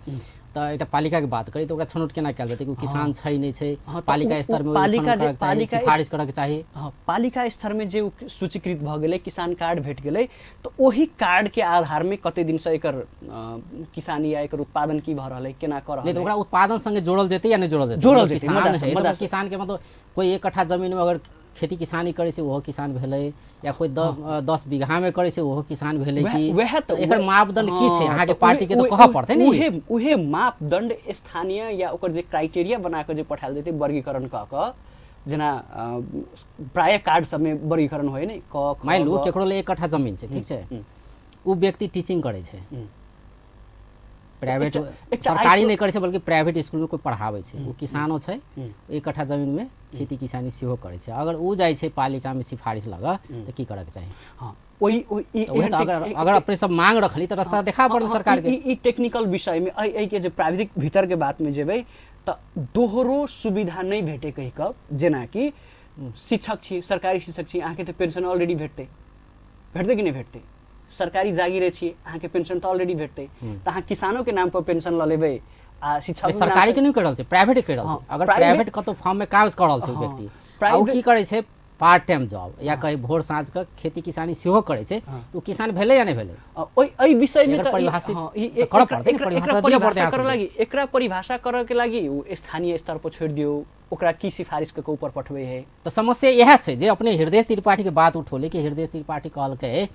तऽ एकटा पालिका के बात करी तो ओकरा छनौट केना कयल जेतै कि किसान छै नहीं छै, हाँ, तो पालिका स्तर में पालिका जे- पालिका सिफारिश करऽ के चाही। हाँ पालिका स्तर में जे सूचीकृत भऽ गेलै किसान कार्ड भेट गेलै तो ओही कार्ड के आधार में कते दिन से एकर किसानी या एकर उत्पादन की भऽ रहल है, केना कर रहल नहीं तो है। ओकरा उत्पादन संगे जोड़ल जेतै या नहीं जोड़ल जेतै? जोड़ल मतलब जेतै, किसान मदद- है तो मदद- किसान के मतलब कोई 1 कट्ठा जमीन में अगर खेती किसानी करे छै ओहो किसान भेलै, या कोई 10 बीघा में करे छै ओहो किसान भेलै कि वएह तो एकर मापदंड की छै? हाँ, अहाँ के तो पार्टी के तो उहे- कहऽ पड़तै ने। उहे मापदंड स्थानीय या ओकर जे क्राइटेरिया बना के जे पठायल जेतै वर्गीकरण कऽ कऽ, जेना प्राय कार्ड सब में वर्गीकरण होय ने क ख, मान लू ग। केकरो ले 1 कट्ठा जमीन छै, ठीक छै, उ व्यक्ति टीचिंग करे छै, प्राइवेट एकटा सरकारी आइसो- नहीं करे छै बल्कि प्राइवेट स्कूल में कोई पढ़ाबै छै, वो किसानो छै, 1 कट्ठा जमीन में खेती किसानी सेहो करे छै, अगर उ जाइ छै पालिका में सिफारिश लगा तो की करे के चाही? हाँ वही तो वही तो अगर अपने सब मांग रखली तो रास्ता देखा पड़ल सरकार के। ई टेक्निकल विषय में एहि के जे प्राविधिक भीतर के बात में जेबै तो दोहरो सुविधा नहीं भेटे कहि कब, जेना कि शिक्षक छी, सरकारी शिक्षक छी, अहाँ के तो पेंशन ऑलरेडी भेटते कि नहीं भेटते? सरकारी जागीरे छी, अहाँ के पेंशन तो ऑलरेडी भेटते, तो अहाँ किसानों के नाम पर पेंशन ल लेबै आ शिक्षक सरकारी के नहीं कर रहल छै, प्राइवेट कर रहल हाँ, छै। अगर प्राइवेट- प्राइवेट कतौ फॉर्म में काज कर रहल छै हाँ, व्यक्ति, आ उ प्राइवेट- की करे छै पार्ट टाइम जॉब या कहीं भोर साँझ के खेती किसानी सेहो करे छै, तो किसान भेलै या नहीं भेलै? ओइ विषय में एकर तो परिभाषित हाँ, तो करऽ पड़तै ने, परिभाषा दिअ पड़तै अहाँ करे सबके। लागी एकरा परिभाषा करे के लागी उ स्थानीय स्तर पर छोड़ दियो, ओकरा की सिफारिश के ऊपर पठबै है। तो समस्या यह छै जे अपने हृदय त्रिपाठी के बात उठौले कि हृदय त्रिपाठी कहलकै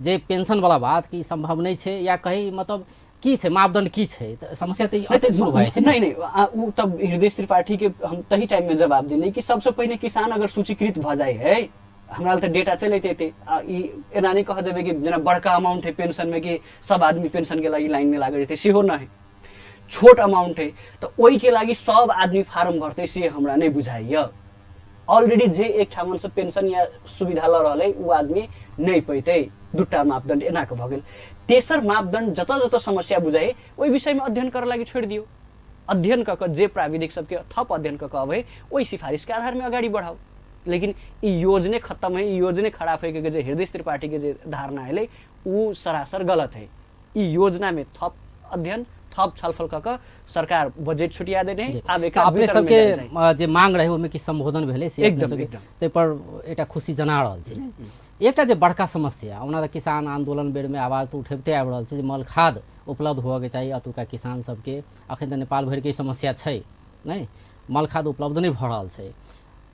जे पेंशन वाला बात की संभव नहीं छै, या कहीं मतलब की छै मापदंड की छै, तो समस्या तो अते शुरू भए छै। नहीं उ तब हृदय त्रिपाठी के हम तही टाइम में जवाब दिले कि सबसे पहले किसान अगर सूचीकृत भ जाए है, हमरा तो डेटा चलते थे, एना नहीं कह जेबै कि जेना बड़का अमाउंट है पेंशन में कि सब आदमी पेंशन के लागि लाइन में लागल रहते, सेहो ना है। छोट अमाउंट है तो ओई के लागि सब आदमी फार्म भर्ते से हमरा नहीं बुझाइए। ऑलरेडी जे एक ठामन से पेंशन या सुविधा ल रहले उ आदमी नहीं पैते। दुटा मापदंड एना के भ गेल। तेसर मापदंड जत जत समस्या बुझाए ओई विषय में अध्ययन कर लागि छोड़ दियो। अध्ययन क जे प्राविधिक सबके थप अध्ययन क अबे ओई सिफारिश के आधार में अगाडि बढ़ाओ। लेकिन ई योजने खत्म है, ई योजने खराब है के जे हृदय त्रिपाठी के जे धारणा है उ सरासर गलत है। ई योजना में थप अध्ययन थप छलफल क सरकार बजेट छुटिया देने अब अपने सबके जे मांग रहे ओमे कि संबोधन भेले से ते पर एटा खुशी जना रहल छै ने। एकटा जे बड़का समस्या ओना त किसान आंदोलन बेर में आवाज तो उठेबते आबि रहल छै जे मल खाद उपलब्ध होबे के चाहिए। अतुका किसान सबके अखन त नेपाल भर के समस्या छै नै, मल खाद उपलब्ध नहीं भ रहल छै।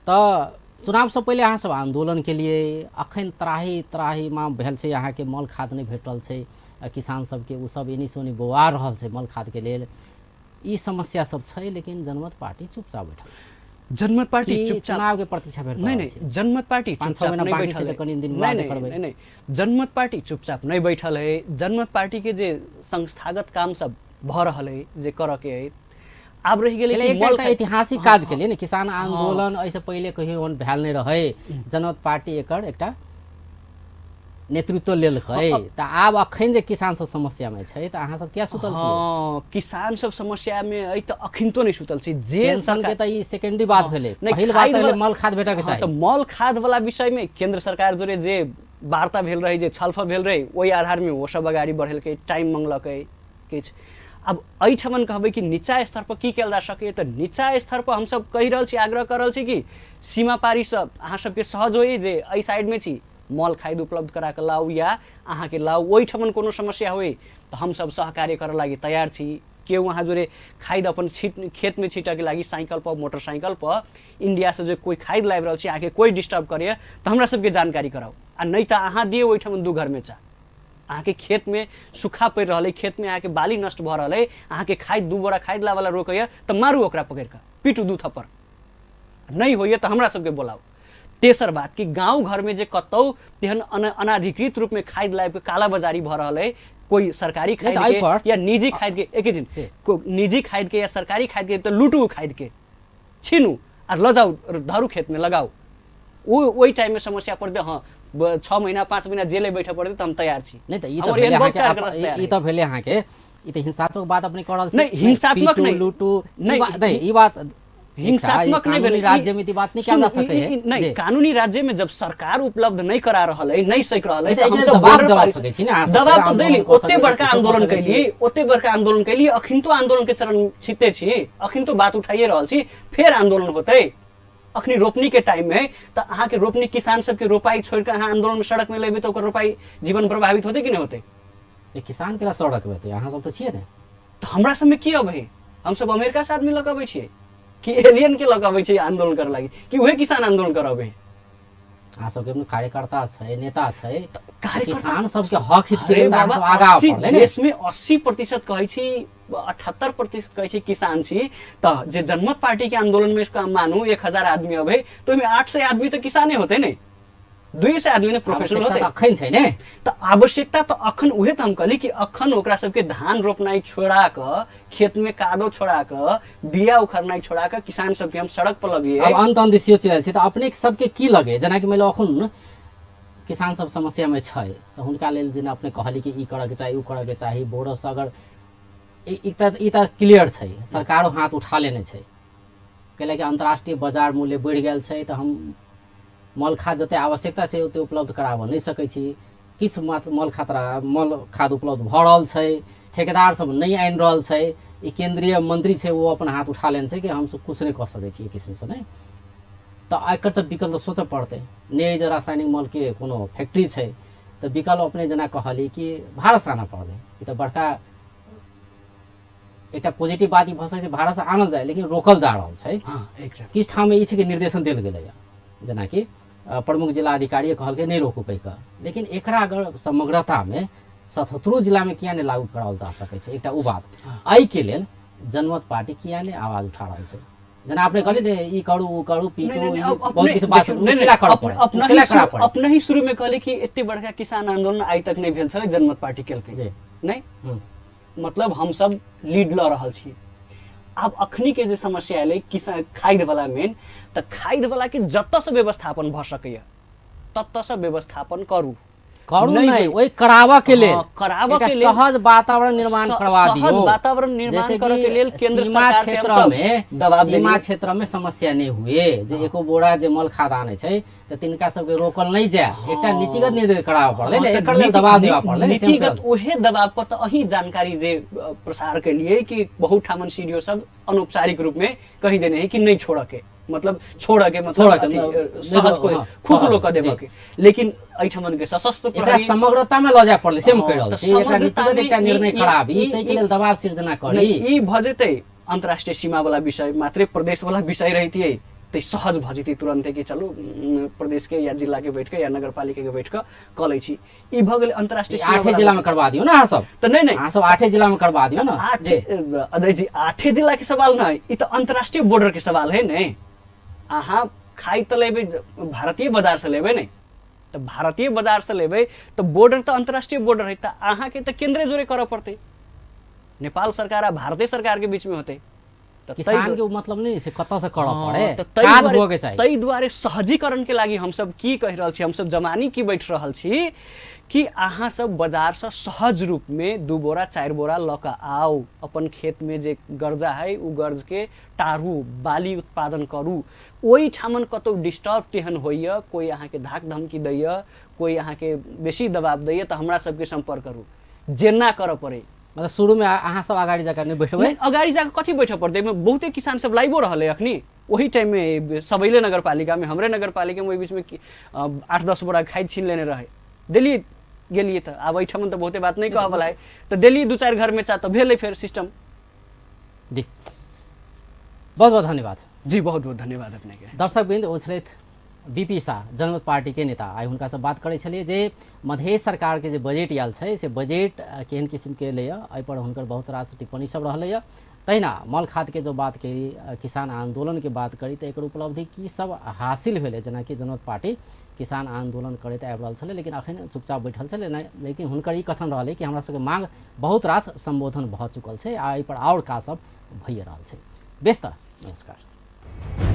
त चुनाव से पहले अहाँ सब आंदोलन के लिए अखन त्राही त्राही में भेल छै अहाँ के मल खाद नहीं भेटल छै। किसान सबके उ सब एनी सोनी बोआ रहल छै मल खाद के लेल। ई समस्या सब छै लेकिन जनमत पार्टी चुपचाप बैठल छै। जनमत पार्टी चुपचाप चुनाव के प्रतीक्षा भेट नहीं नहीं जनमत पार्टी 5-6 महीना बाकी छै त कनि दिन बाद करबै। नहीं नहीं जनमत पार्टी चुपचाप नहीं बैठल है। जनमत पार्टी के जे संस्थागत काम सब भ रहल है जे कर के है अब रह गेले कि मल ऐतिहासिक काज के लिए ने किसान आंदोलन ऐसे पहले कहियो भेल नहीं रहे। जनमत पार्टी एकर एकटा नेतृत्व लेलकै त आब अखन जे किसान सब समस्या में छै त अहाँ सब क्या सुतल छी? किसान सब समस्या में ऐ त अखन तो नहीं सुतल छी। जे पेंशन के त ई सेकेंडरी बात भेले, पहिल बात भेले मल खाद भेटा के चाहिए। त मल खाद वाला विषय में केंद्र सरकार जोरे जे वार्ता भेल रही जे छलफल भेल रही ओई आधार में वो सब अगाडि बढ़ेलकै, टाइम मंगलकै किछ। अब एठमन कहबै कि नीचा स्तर पर की कयल जा सके त नीचा स्तर पर हम सब कहि रहल छी, आग्रह कर रहल छी कि सीमा पारी सब अहाँ सबके सहज होई जे एई साइड में छी मल खाद उपलब्ध करा के लाऊ या अहाँ के लाऊ। ओठमन कोनो समस्या होई तो हम सब सहकार्य करे लागि तैयार छी। के वहाँ जोरे खाद अपन खेत में छीटे के लागि साइकिल पर मोटरसाइकिल पर इंडिया से जो कोई खाद लाइब रहल छी आके कोई डिस्टर्ब करे तो हमरा सबके जानकारी कराओ। आ नहीं तो अहाँ दिए ओठमन दू घर में चा अहाँ के खेत में सूखा पड़ रहा है, खेत में अहाँ के बाली नष्ट भ रहा है, अहाँ के खाद दू बोरा खाद ला वाला रोकैया तो मारू ओकरा पकड़ के पीटू दू थप्पड़। नहीं होइए तो हमरा सबके बोलाओ। तेसर बात कि गांव घर में जे कतौ तेहन अनाधिकृत रूप में खाद लाइब के काला बाजारी भ रहा है, कोई सरकारी खाद के या निजी खाद के एक दिन निजी खाद के या सरकारी खाद के तो लूटू खाद के छीनू और ल जाऊ धरू खेत में लगाओ। वही टाइम में समस्या पड़ते हाँ 6 महीना 5 महीना जेले बैठे पड़ते तो हम तैयार छी। नहीं तो ई तो भेले अहाँ के ई तो भेले अहाँ के ई तो हिंसात्मक बात अपने करल छी। नहीं हिंसात्मक नहीं लूटू नहीं ई बात हिंसात्मक नहीं भेले। राज्य में बात नहीं किया जा सके है। नहीं कानूनी राज्य में जब सरकार उपलब्ध नहीं करा रहल है, नहीं सक रहल है तो हम सब दबाव दबा सके छी ना। दबाव तो देली ओते बड़का आंदोलन कैली, ओते बड़का आंदोलन कैली। अखिन तो आंदोलन के चरण छिते छी, अखिन तो बात उठाइए रहल छी, फिर आंदोलन होते। अखनी रोपनी के टाइम में तो अहाँ के रोपनी किसान सबके रोपाई छोड़ के अहाँ आंदोलन में सड़क में लेबे तो ओकर रोपाई जीवन प्रभावित होते कि नहीं होते? किसान के सड़क में अहाँ सब तो छिए ने। तो हमरा सब में की अब है? हम सब अमेरिका से आदमी लगाबै छिए कि एलियन के लगाबै छिए आंदोलन करे लागि कि उहे किसान आंदोलन कराबै? अहाँ सबके अपने कार्यकर्ता छै, नेता छै, किसान सबके हक हित के लेल अहाँ सब आगा बढ़ले ने। देश में 80% कहै छी 78% कहै छी किसान छी त जे जनमत पार्टी के आंदोलन में इसका मानू 1000 आदमी अबे तो में 800 आदमी तो किसाने होते ने, 200 आदमी ने प्रोफेशनल होते। अखन छै ने त आवश्यकता तो अखन उहे त हम कहली कि अखन ओकरा सबके धान रोपनाई छोड़ा क खेत में कादो छोड़ा क बिया उखड़नाई छोड़ा क किसान सबके हम सड़क पर लगिए। अब अंत दिसियो चलल छै त अपने सबके की लगे जना कि मैले अखन किसान सब समस्या में छै त हुनका लेल जेना अपने कहली कि ई करे के चाहिए उ करे के चाहिए बोरस अगर ई त क्लियर छै सरकारो हाथ उठा लेने छै कैला कि अंतर्राष्ट्रीय बाजार मूल्य बढ़ गेल छै त हम मल खाद जते आवश्यकता छै ओते उपलब्ध कराबऽ नहीं सकै छी। किछ मल खाद उपलब्ध भ रहल छै, ठेकेदार सब नहीं आनि रहल छै, ई केंद्रीय मंत्री छै वो अपन हाथ उठा लेने छै कि हम सब कुछ नहीं कर सकै छी किस्म से नहीं। तो एकर तो विकल्प सोचे पड़ते नहीं जे रासायनिक मल के कोनो फैक्ट्री छै तो विकल्प अपने जना कहली कि भारत से आना पड़े। ई तो बड़का एक पॉजिटिव बात ई भ सकै छै भारत से आनल जाए लेकिन रोकल जा रहल छै। किछ ठाम में ई छै कि निर्देशन देल गेलै जना कि प्रमुख जिला अधिकारी कहलकै नहीं रोकू कहि कऽ, लेकिन एकरा अगर समग्रता में 77 जिला में किया नहीं लागू कराओल जा सकै छै एकटा उ बात एहि के लेल जनमत पार्टी किया नहीं आवाज उठा रहल छै। जना आपने कहली ने ई करू उ करू पीटू बहुत किछु बात केला करऽ पड़े केला करा पड़े। अपने ही शुरू में कहली कि एते बड़का किसान आंदोलन आइ तक नहीं भेल छलै जनमत पार्टी केलकै नहीं मतलब हम सब लीड ल रहल छी। आब अखनी के जे समस्या एलै किसान खाद्य वाला मेन, त खाद्य वाला के जतऽ से व्यवस्थापन भ सकैया ततऽ से व्यवस्थापन करू। करू नहीं नहीं, होई। ओहि कराबऽ के लेल हाँ, कराबऽ एकटा के लेल सहज वातावरण निर्माण करवा दियौ। सहज वातावरण निर्माण जैसे करऽ के लेल कि केंद्र सीमा सरकार के क्षेत्र हम सब में दबाव सीमा देलियै। क्षेत्र में समस्या नहीं हुए जे एको बोरा जे मल खाद आनै छै त तिनका सबके रोकल नहीं जाय, एकटा नीतिगत निर्णय कराबऽ पड़लै ने, एकर लेल दबाव देबऽ पड़लै ने। नीतिगत ओहे दबाव पर त अही जानकारी जे प्रसार केलिए कि बहुत ठामन सीडीओ सब अनौपचारिक रूप में कही देने है कि नहीं छोड़ के, मतलब छोड़ के मतलब छोड़ के, अथी, मतलब सहज को हाँ, खुकुलो सहज, क देबऽ जी। के। लेकिन एहिठमन के सशस्त्र एकरा प्रहरी समग्रता में ल जाय पड़लै से हम कहि रहल तऽ छी। एकरा समग्रता नीतिगत में एकटा निर्णय ई- कराबी ई- तै के ई- लेल दबाव सृजना करी। ई भ जेतै अंतर्राष्ट्रीय सीमा वाला विषय, मात्रै प्रदेश वाला विषय रहितियै तो सहज भ जेतै तुरंते कि चलू प्रदेश के या जिला के बैठ के या नगर पालिका के बैठ के क लै छी। ई भ गेलै अंतर्राष्ट्रीय सीमा आठे वाला जिला में करवा दियो ना अहाँ सब। तो नहीं नहीं अहाँ सब आठे जिला में करवा दियो ना। आठे अजय जी आठे जिला के सवाल नहीं, ई तो अंतर्राष्ट्रीय बॉर्डर के सवाल है नहीं। अहाँ खाई तो लेबै भारतीय बाजार से लेबै नहीं, तो भारतीय बाजार से लेबै तो बॉर्डर तो अंतर्राष्ट्रीय बॉर्डर है, तो अहाँ के तो केंद्रे जोरे करऽ पड़तै। नेपाल सरकार आ भारतीय सरकार के बीच में होते तो किसान के मतलब नहीं से कतऽ से करऽ पड़े, तो ताहि काज दुआरे- हो के चाहिए। ताहि दुआरे सहजीकरण के लागी हम सब की कह रहल छी, हम सब जमानी की बैठ रहल छी कि अहाँ सब बाजार से सहज रूप में 2 बोरा 4 बोरा ल के आओ, अपन खेत में जे गर्जा है उ गर्ज के टारू, बाली उत्पादन करू। ओहि ठामन कतौ डिस्टर्ब तेहन होइए, कोई अहाँ के धाक धमकी दैए, कोई अहाँ के बेसी दबाव दैए तो हमरा सबके संपर्क करू, जेना करऽ पड़े। मतलब शुरू में अहाँ सब अगाडि जाकर नहीं बैठबै। नहीं, अगाडि जाके कथी बैठऽ पड़तै, बहुते किसान सब लाइवो रहले अखनी वही टाइम में सबैले नगरपालिका में, हमरे नगरपालिका में ओहि बीच में 8-10 बोरा खाद छीन लेने रहे, दिल्ली गेलिए तो आब एहिठाम तो बहुते बात नहीं कहऽ वाला है, तो दिल्ली 2-4 घर में चा तो भेलै फेर सिस्टम। जी बहुत बहुत धन्यवाद। जी बहुत बहुत धन्यवाद अपने के। दर्शकवृन्द ओ छथि बीपी शाह, जनमत पार्टी के नेता। आइ हुनका से बात करै छलिए जे मधेश सरकार के जे बजट आयल छै से बजट केहन किस्म के एलैए, एहि पर हुनकर बहुत रास टिप्पणी सब रहलैए। तहिना मल खाद के जो बात करी, किसान आंदोलन के बात करी तो एकर उपलब्धि की सब हासिल भेलै, जेना कि जनमत पार्टी किसान आंदोलन करैत आबि रहल छलै लेकिन अखन चुपचाप बैठल छलै नहि, लेकिन हुनकर ई कथन रहलै कि हमरा सबके मांग बहुत रास संबोधन भऽ चुकल छै आ एहि पर आओर काज सब भइए रहल छै। बेस्त नमस्कार।